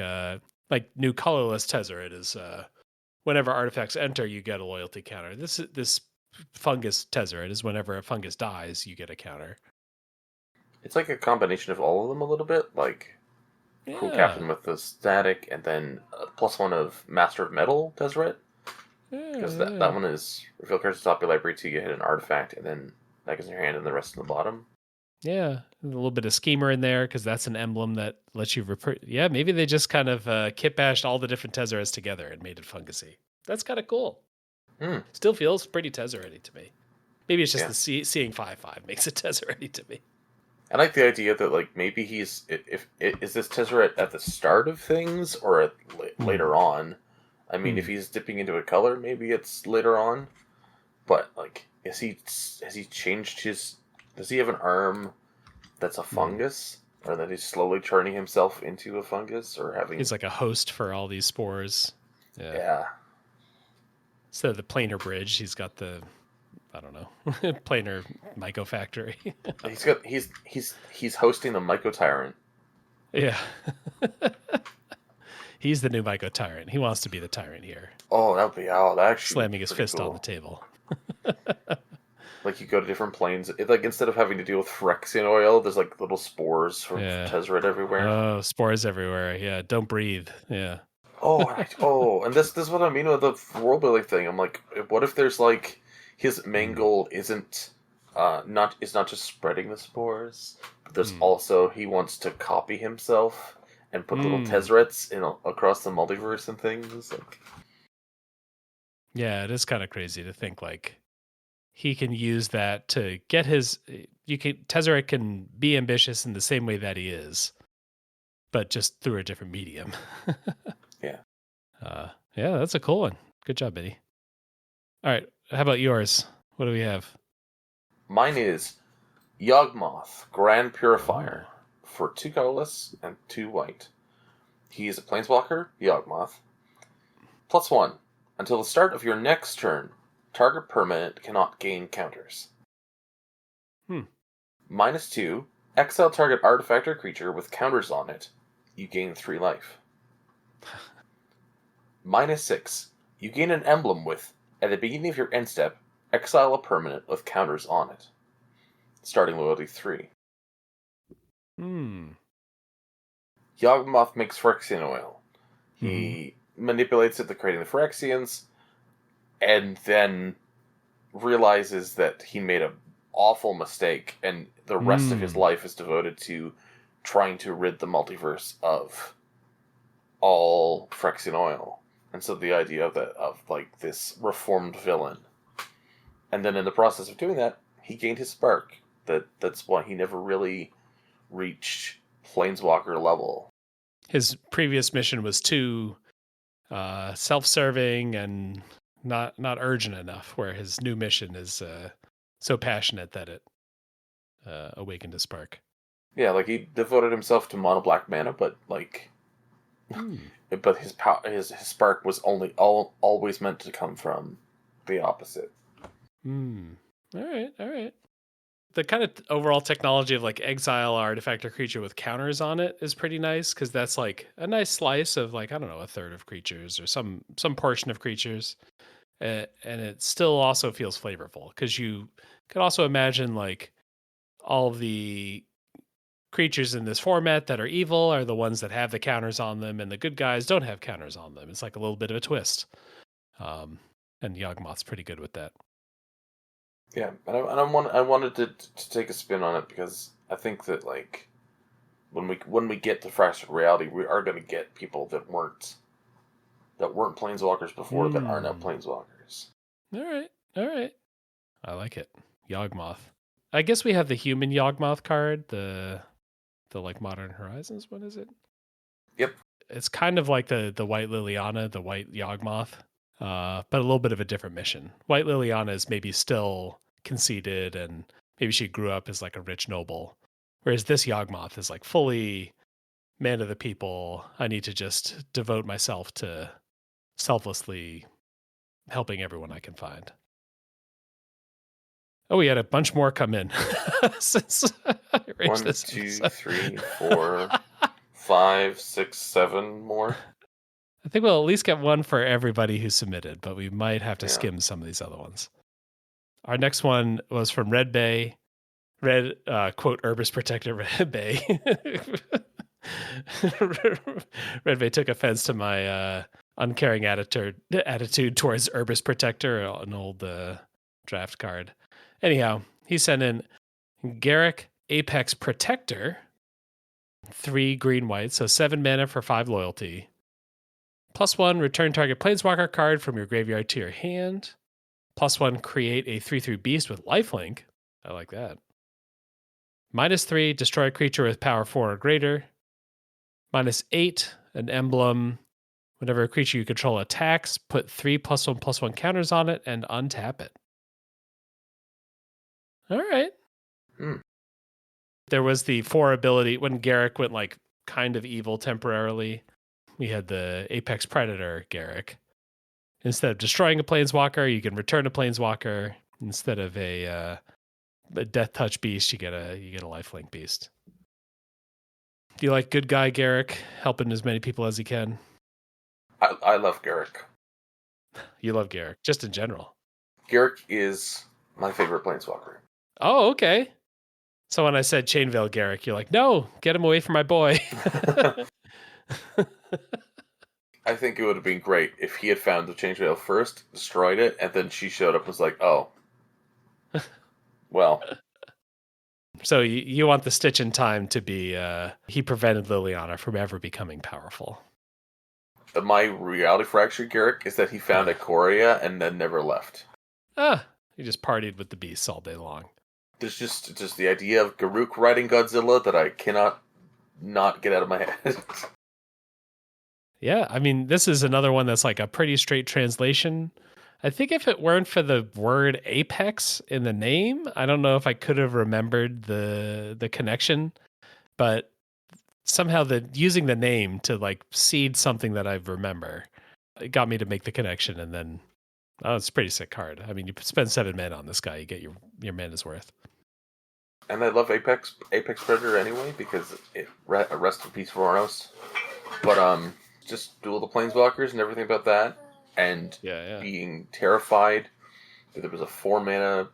new colorless Tezzeret is whenever artifacts enter, you get a loyalty counter. This fungus Tezzeret is whenever a fungus dies, you get a counter. It's like a combination of all of them a little bit, like Cool Captain with the static, and then +1 of Master of Metal Tezzeret. Because that one is reveal cards to top your library till you hit an artifact, and then that goes in your hand and the rest in the bottom. Yeah, a little bit of Schemer in there because that's an emblem that lets you Yeah, maybe they just kind of kit bashed all the different Tezzerets together and made it fungusy. That's kind of cool. Still feels pretty Tezzeret-y to me. Maybe it's just the seeing 5/5 makes it Tezzeret-y to me. I like the idea that like maybe is this Tezzeret at the start of things or later on. I mean, if he's dipping into a color, maybe it's later on. But like, has he changed his? Does he have an arm that's a fungus, or that he's slowly turning himself into a fungus, or having? He's like a host for all these spores. Yeah. Instead of the planar bridge, he's got the, I don't know, planar myco factory. he's hosting the Myco Tyrant. Yeah. He's the new Myco Tyrant. He wants to be the tyrant here. Oh, that actually slamming his fist on the table. Like you go to different planes. Like instead of having to deal with Phyrexian oil, there's like little spores from Tezzeret everywhere. Oh, spores everywhere. Yeah, don't breathe. Yeah. And this is what I mean with the world building thing. I'm like, what if there's like his main goal isn't not just spreading the spores, but there's also he wants to copy himself and put little Tezzerets across the multiverse and things. Like, yeah, it is kind of crazy to think like he can use that to get his. Tezzeret can be ambitious in the same way that he is, but just through a different medium. Yeah. Yeah, that's a cool one. Good job, Eddie. All right, how about yours? What do we have? Mine is Yawgmoth, Grand Purifier, for 2 colorless and 2 white. He is a Planeswalker, Yawgmoth. +1. Until the start of your next turn, target permanent cannot gain counters. -2. Exile target artifact or creature with counters on it. You gain 3 life. -6. You gain an emblem with, at the beginning of your end step, exile a permanent with counters on it. Starting loyalty 3. Yawgmoth makes Phyrexian oil. He manipulates it to creating the Phyrexians, and then realizes that he made an awful mistake, and the rest of his life is devoted to trying to rid the multiverse of all Phyrexian oil. And so the idea of like this reformed villain. And then in the process of doing that, he gained his spark. That's why he never really reached Planeswalker level. His previous mission was too self-serving and not urgent enough, where his new mission is so passionate that it awakened a spark. Yeah, like he devoted himself to mono black mana, but like but his spark was always meant to come from the opposite. All right. The kind of overall technology of like exile artifact or creature with counters on it is pretty nice, because that's like a nice slice of like, I don't know, a third of creatures or some portion of creatures, and it still also feels flavorful, because you can also imagine like all of the creatures in this format that are evil are the ones that have the counters on them, and the good guys don't have counters on them. It's like a little bit of a twist. And Yawgmoth's pretty good with that. Yeah, and I wanted to take a spin on it because I think that like when we get to fractured reality, we are going to get people that weren't planeswalkers before that are now planeswalkers. All right. I like it. Yawgmoth. I guess we have the human Yawgmoth card, the like Modern Horizons. What is it? Yep. It's kind of like the White Liliana, the White Yawgmoth, but a little bit of a different mission. White Liliana is maybe still conceited, and maybe she grew up as like a rich noble, whereas this Yawgmoth is like fully man of the people. I need to just devote myself to selflessly helping everyone I can find. Oh, we had a bunch more come in since I arranged 1, this 2, episode. 3, 4, 5, 6, 7 more. I think we'll at least get one for everybody who submitted, but we might have to Yeah. skim some of these other ones. Our next one was from Red Bay. Red, quote, Herbis Protector Red Bay. Red Bay took offense to my uncaring attitude towards Herbis Protector, an old draft card. Anyhow, he sent in Garrick Apex Protector, 3 green white, so 7 mana for 5 loyalty. +1, return target Planeswalker card from your graveyard to your hand. +1, create a 3/3 beast with lifelink. I like that. -3, destroy a creature with power 4 or greater. -8, an emblem. Whenever a creature you control attacks, put 3 +1/+1 counters on it and untap it. All right. There was the 4 ability when Garrick went like kind of evil temporarily. We had the Apex Predator Garrick. Instead of destroying a planeswalker, you can return a planeswalker. Instead of a Death Touch beast, you get a lifelink beast. Do you like good guy Garrick helping as many people as he can? I love Garrick. You love Garrick, just in general. Garrick is my favorite planeswalker. Oh, okay. So when I said Chainveil Garrick, you're like, no, get him away from my boy. I think it would have been great if he had found the change rail first, destroyed it, and then she showed up and was like, oh. Well. So you want the Stitch in Time to be, he prevented Liliana from ever becoming powerful. My reality fracture Garrick is that he found Ikoria and then never left. He just partied with the beasts all day long. There's just the idea of Garruk riding Godzilla that I cannot not get out of my head. Yeah, I mean, this is another one that's like a pretty straight translation. I think if it weren't for the word apex in the name, I don't know if I could have remembered the connection, but somehow using the name to like seed something that I remember, it got me to make the connection. And then, it's a pretty sick card. I mean, you spend 7 mana on this guy, you get your mana's worth. And I love Apex Predator anyway because it rest in peace Voronos. But just duel the planeswalkers and everything about that, and being terrified that there was a 4 mana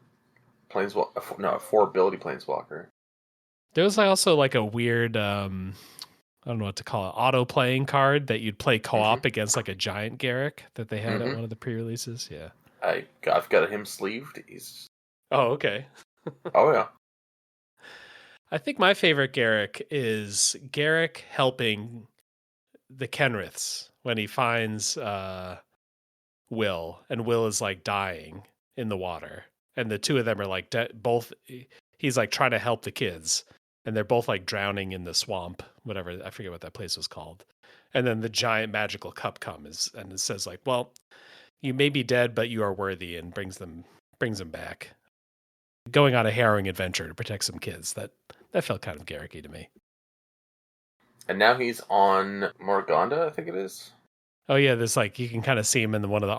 planeswalker, a 4 ability planeswalker. There was also like a weird, I don't know what to call it, auto playing card that you'd play co-op against like a giant Garrick that they had at one of the pre-releases. Yeah, I've got him sleeved. Oh, okay. Oh yeah. I think my favorite Garrick is Garrick helping the Kenriths when he finds Will, and Will is like dying in the water, and the two of them are like both. He's like trying to help the kids, and they're both like drowning in the swamp, whatever. I forget what that place was called. And then the giant magical cup comes and it says like, "Well, you may be dead, but you are worthy," and brings them back, going on a harrowing adventure to protect some kids. That felt kind of Garricky to me. And now he's on Morganda, I think it is. Oh yeah, there's like you can kind of see him in one of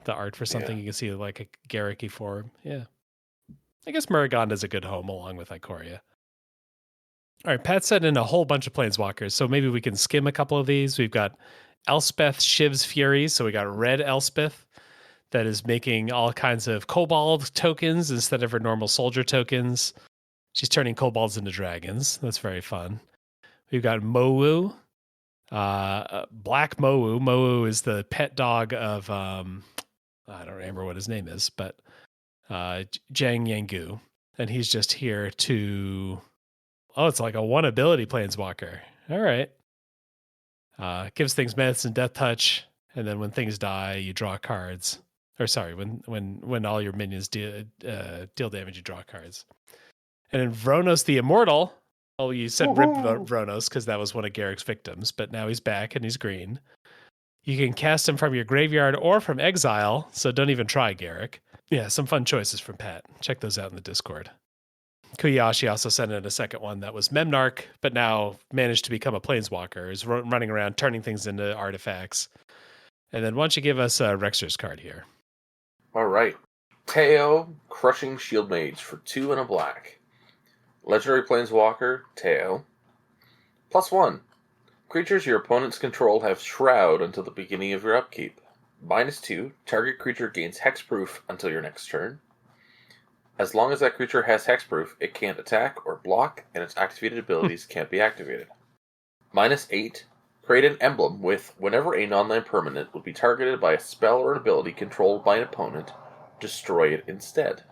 the art for something. Yeah. You can see like a Garricky form. Yeah, I guess Muraganda's a good home along with Ikoria. All right, Pat sent in a whole bunch of planeswalkers, so maybe we can skim a couple of these. We've got Elspeth Shiv's Fury, so we got red Elspeth that is making all kinds of kobold tokens instead of her normal soldier tokens. She's turning kobolds into dragons. That's very fun. We've got Mowu, Black Mowu. Mowu is the pet dog of I don't remember what his name is, but Jiang Yangu, and he's just here to. Oh, it's like a one ability planeswalker. All right. Gives things medicine, death touch, and then when things die, you draw cards. Or sorry, when all your minions deal damage, you draw cards. And then Vronos the Immortal. Oh, you said Rip Vronos because that was one of Garrick's victims, but now he's back and he's green. You can cast him from your graveyard or from exile, so don't even try, Garrick. Yeah, some fun choices from Pat. Check those out in the Discord. Koyashi also sent in a second one that was Memnarch, but now managed to become a planeswalker, is running around turning things into artifacts. And then why don't you give us a Rexer's card here? All right. Teo, Crushing Shield Mage for 2 and a black. Legendary Planeswalker, Teo. +1. Creatures your opponents control have Shroud until the beginning of your upkeep. -2. Target creature gains hexproof until your next turn. As long as that creature has hexproof, it can't attack or block, and its activated abilities can't be activated. -8. Create an emblem with, whenever a non-land permanent would be targeted by a spell or an ability controlled by an opponent, destroy it instead.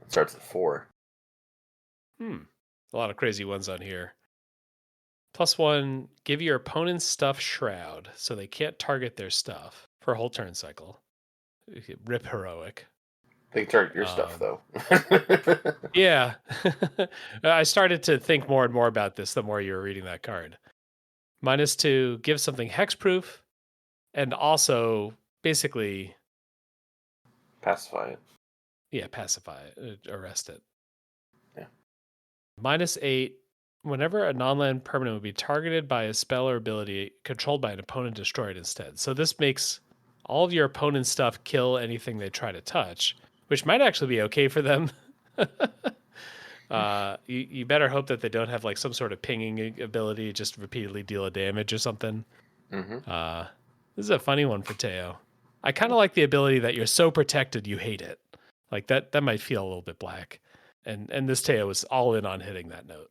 It starts at 4. A lot of crazy ones on here. +1, give your opponent's stuff Shroud, so they can't target their stuff for a whole turn cycle. Rip Heroic. They can target your stuff, though. Yeah. I started to think more and more about this the more you were reading that card. -2, give something hexproof, and also basically Pacify it. Yeah, pacify it, arrest it. Yeah. -8, whenever a non-land permanent would be targeted by a spell or ability controlled by an opponent, destroy it instead. So this makes all of your opponent's stuff kill anything they try to touch, which might actually be okay for them. You better hope that they don't have like some sort of pinging ability, just repeatedly deal a damage or something. Mm-hmm. This is a funny one for Teo. I kind of like the ability that you're so protected you hate it. Like that might feel a little bit black. And this Teo is all in on hitting that note.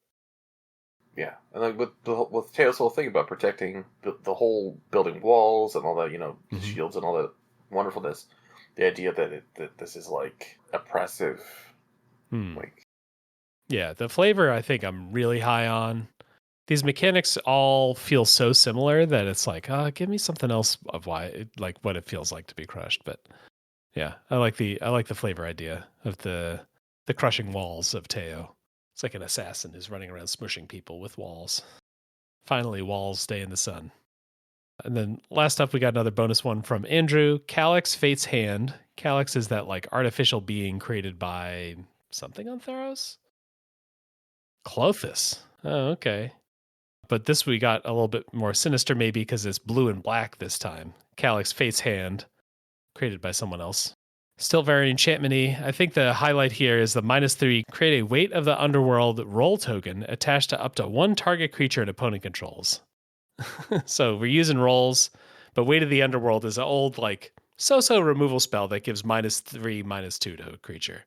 Yeah, and like with Teo's whole thing about protecting the whole building walls and all that, shields and all that wonderfulness, the idea that this is like oppressive, like yeah, the flavor I think I'm really high on. These mechanics all feel so similar that it's like, give me something else of like what it feels like to be crushed. But yeah, I like the flavor idea of the crushing walls of Teo. It's like an assassin who's running around smushing people with walls. Finally, walls stay in the sun. And then last up, we got another bonus one from Andrew. Calyx, Fate's Hand. Calyx is that like artificial being created by something on Theros? Clothis. Oh, okay. But this we got a little bit more sinister maybe because it's blue and black this time. Calyx, Fate's Hand, created by someone else. Still very enchantment-y. I think the highlight here is the -3. Create a Weight of the Underworld roll token attached to up to one target creature an opponent controls. So we're using rolls, but Weight of the Underworld is an old like so-so removal spell that gives -3, -2 to a creature.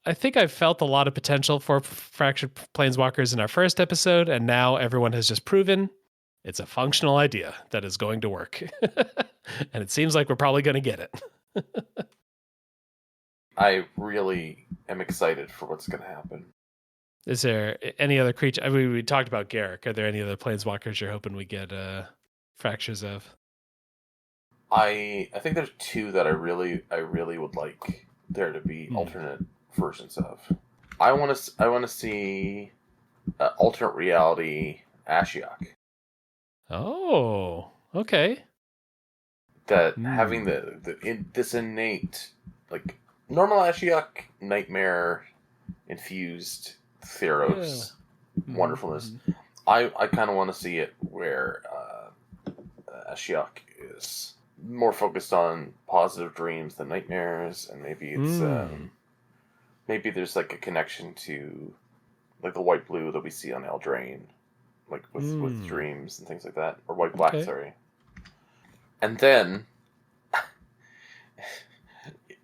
I think I've felt a lot of potential for Fractured Planeswalkers in our first episode, and now everyone has just proven it's a functional idea that is going to work. And it seems like we're probably going to get it. I really am excited for what's going to happen. Is there any other creature? I mean, we talked about Garrick. Are there any other Planeswalkers you're hoping we get Fractures of? I think there's 2 that I really would like there to be alternate versions of. I want to see alternate reality Ashiok. Oh, okay. That having this innate like normal Ashiok nightmare infused Theros wonderfulness. I kind of want to see it where Ashiok is more focused on positive dreams than nightmares, and maybe it's maybe there's like a connection to like the white blue that we see on Eldraine, like with dreams and things like that, or white black, sorry. And then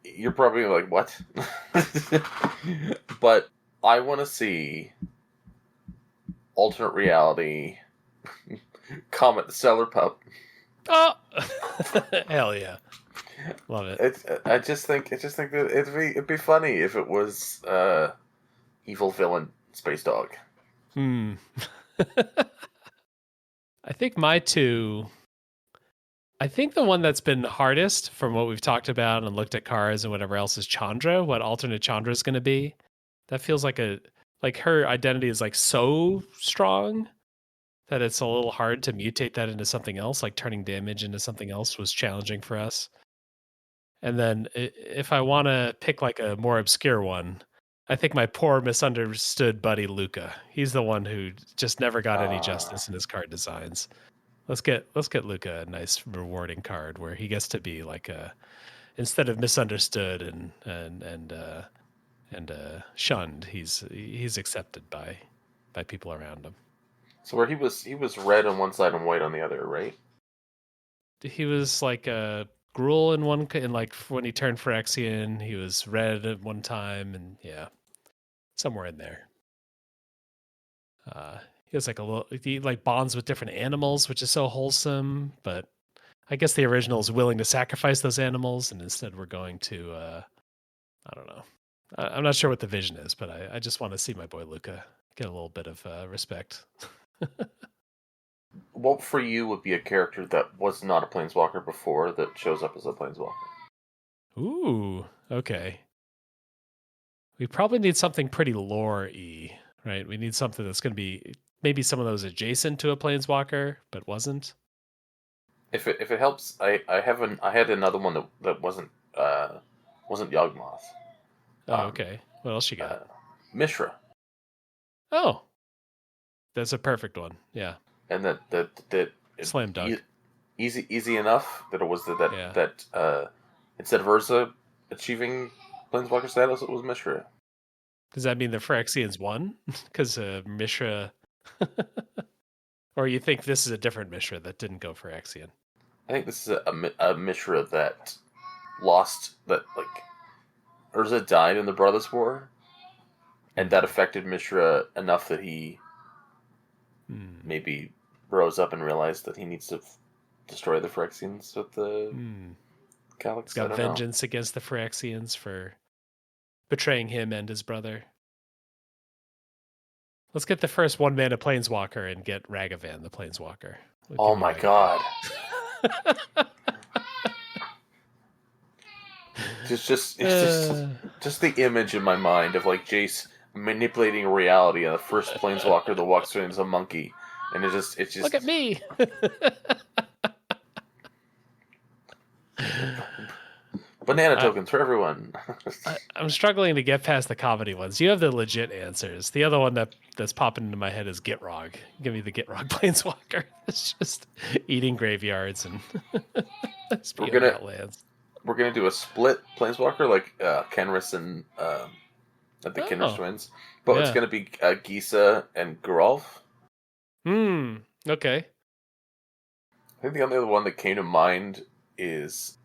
you're probably like, what? But I want to see alternate reality, Comet the Stellar Pup. Oh, hell yeah, love it. I just think that it'd be funny if it was evil villain space dog. I think my two. I think the one that's been hardest from what we've talked about and looked at cars and whatever else is Chandra. What alternate Chandra is going to be? That feels like her identity is like so strong that it's a little hard to mutate that into something else. Like turning damage into something else was challenging for us. And then if I want to pick like a more obscure one, I think my poor misunderstood buddy Luca. He's the one who just never got any justice in his card designs. Let's get Luca a nice rewarding card where he gets to be like instead of misunderstood and shunned, he's accepted by people around him. So where he was red on one side and white on the other, right? He was like a Gruul in like when he turned Phyrexian, he was red at one time, and yeah, somewhere in there. He has like he like bonds with different animals, which is so wholesome. But I guess the original is willing to sacrifice those animals, and instead we're going to I don't know. I'm not sure what the vision is, but I just want to see my boy Luca get a little bit of respect. What for you would be a character that was not a planeswalker before that shows up as a planeswalker? Ooh, okay. We probably need something pretty lore-y, right? We need something that's going to be maybe some of those adjacent to a planeswalker, but wasn't. If it helps, I had another one that wasn't Yawgmoth. Oh, okay. What else you got? Mishra. Oh, that's a perfect one. Yeah. And that Slam dunk. Easy enough that it was that instead of Urza achieving planeswalker status, it was Mishra. Does that mean the Phyrexians won? Because Mishra, or you think this is a different Mishra that didn't go Phyrexian? I think this is a Mishra that lost that like Urza died in the Brothers' War, and that affected Mishra enough that he maybe rose up and realized that he needs to destroy the Phyrexians with the Calyx. He's got vengeance against the Phyrexians for betraying him and his brother. Let's get the first one-mana Planeswalker and get Ragavan, the Planeswalker. Oh my god. Just the image in my mind of like Jace manipulating reality, and the first planeswalker that walks through is a monkey, and it just look at me. Banana tokens for everyone. I'm struggling to get past the comedy ones. You have the legit answers. The other one that's popping into my head is Gitrog. Give me the Gitrog Planeswalker. It's just eating graveyards and spewing out lands. We're gonna do a split planeswalker like Kenris and the Kenris twins, but it's gonna be Gisa and Geralf. Okay. I think the only other one that came to mind is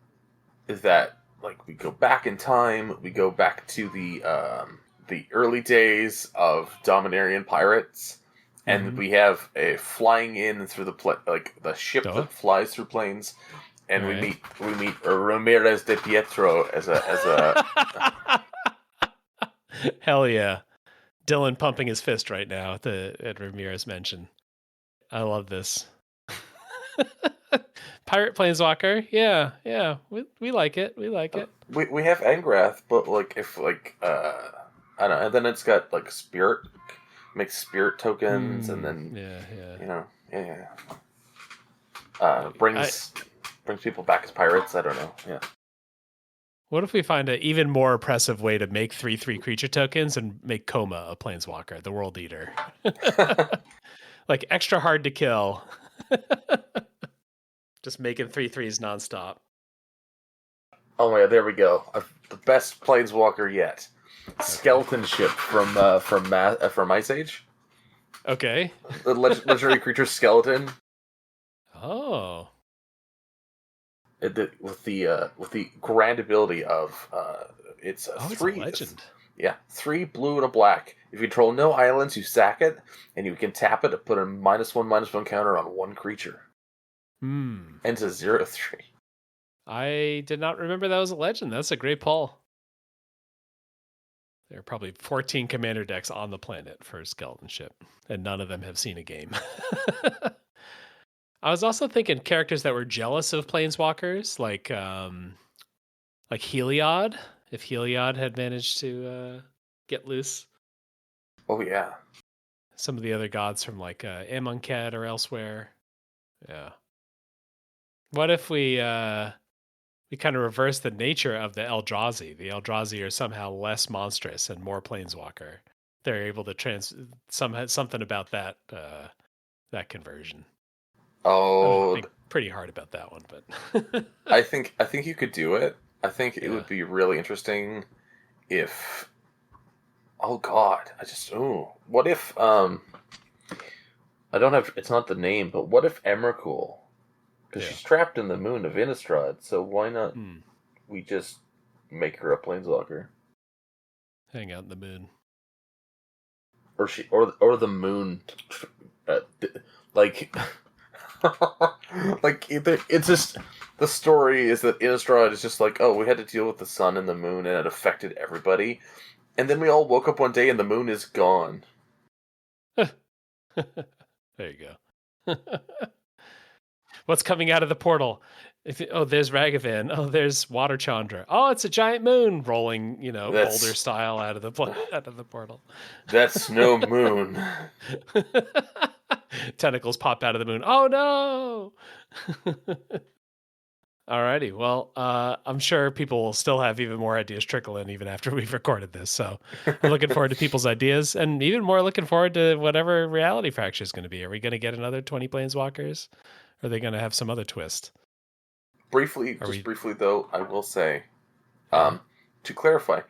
that like we go back in time, we go back to the early days of Dominarian pirates, and we have a flying in through the ship that flies through planes. And we meet Ramirez de Pietro as a hell yeah. Dylan pumping his fist right now at Ramirez mention. I love this. Pirate Planeswalker, yeah. We like it. We like it. We have Angrath, but like if like I don't know, and then it's got like spirit, makes spirit tokens, and then brings people back as pirates. I don't know. Yeah. What if we find an even more oppressive way to make 3/3 creature tokens and make Koma a Planeswalker, the World Eater? Like extra hard to kill. Just making 3/3s nonstop. Oh my god, there we go. The best Planeswalker yet. Okay. Skeleton Ship from Ice Age. Okay. The legendary creature Skeleton. Oh. With the grand ability of it's a 3 legend. Yeah, 3 blue and a black. If you control no islands, you sack it, and you can tap it to put a -1/-1 counter on one creature. Hmm. And it's a 0/3. I did not remember that was a legend. That's a great pull. There are probably 14 commander decks on the planet for Skeleton Ship, and none of them have seen a game. I was also thinking characters that were jealous of Planeswalkers, like Heliod. If Heliod had managed to get loose, Oh yeah. some of the other gods from like Amonkhet or elsewhere. Yeah. What if we kind of reverse the nature of the Eldrazi? The Eldrazi are somehow less monstrous and more Planeswalker. They're able to something about that conversion. I don't know, Oh, think pretty hard about that one, but I think you could do it. I think it yeah. would be really interesting if. Oh God, what if I don't have. It's not the name, but what if Emrakul? Because Yeah. she's trapped in the moon of Innistrad, so why not we just make her a planeswalker? Hang out in the moon. Or the moon, like, like it's just the story is that Innistrad is just like, oh, we had to deal with the sun and the moon, and it affected everybody, and then we all woke up one day and the moon is gone. There you go. What's coming out of the portal? There's Ragavan. Oh, there's Water Chandra. Oh, it's a giant moon rolling, boulder style out of the portal. That's no moon. Tentacles pop out of the moon. Oh no! Alrighty. Well, I'm sure people will still have even more ideas trickle in even after we've recorded this. So I'm looking forward to people's ideas, and even more looking forward to whatever Reality Fracture is going to be. Are we going to get another 20 Planeswalkers? Or are they going to have some other twist? Briefly though, I will say, to clarify,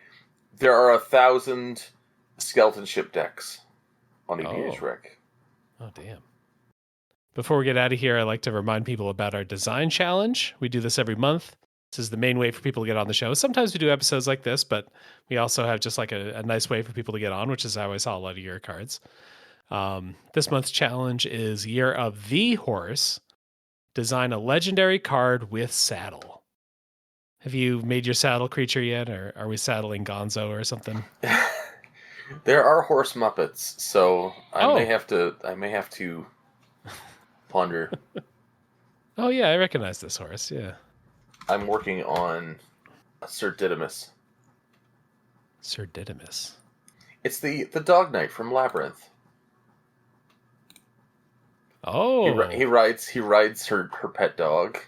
there are 1,000 skeleton ship decks on EDH Rec. Oh, damn. Before we get out of here, I'd like to remind people about our design challenge. We do this every month. This is the main way for people to get on the show. Sometimes we do episodes like this, but we also have just like a nice way for people to get on, which is how I saw a lot of your cards. This month's challenge is Year of the Horse. Design a legendary card with saddle. Have you made your saddle creature yet, or are we saddling Gonzo or something? There are horse Muppets, so I may have to ponder. Oh yeah, I recognize this horse. Yeah, I'm working on Sir Didymus. Sir Didymus. It's the dog knight from Labyrinth. Oh, he rides her pet dog.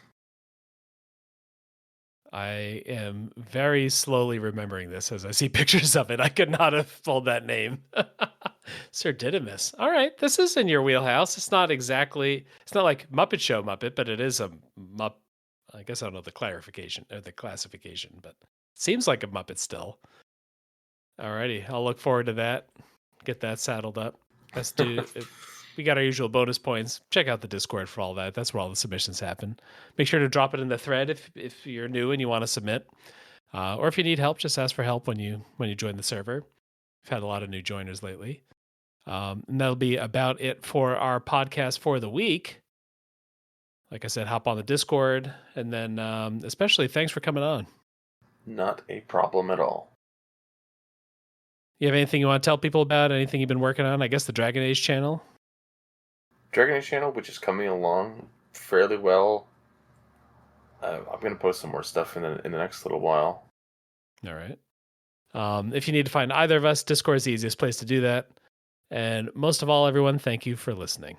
I am very slowly remembering this as I see pictures of it. I could not have pulled that name. Sir Didymus. All right, this is in your wheelhouse. It's not like Muppet Show Muppet, but it is a Muppet. I guess I don't know the classification, but it seems like a Muppet still. Alrighty, I'll look forward to that. Get that saddled up. Let's do. We got our usual bonus points. Check out the Discord for all that. That's where all the submissions happen. Make sure to drop it in the thread if you're new and you want to submit, or if you need help, just ask for help when you join the server. We've had a lot of new joiners lately, and that'll be about it for our podcast for the week. Like I said, hop on the Discord, and then especially thanks for coming on. Not a problem at all. You have anything you want to tell people about? Anything you've been working on? I guess the Dragon Age channel. Dragon Age channel, which is coming along fairly well. I'm going to post some more stuff in the next little while. All right. If you need to find either of us, Discord is the easiest place to do that. And most of all, everyone, thank you for listening.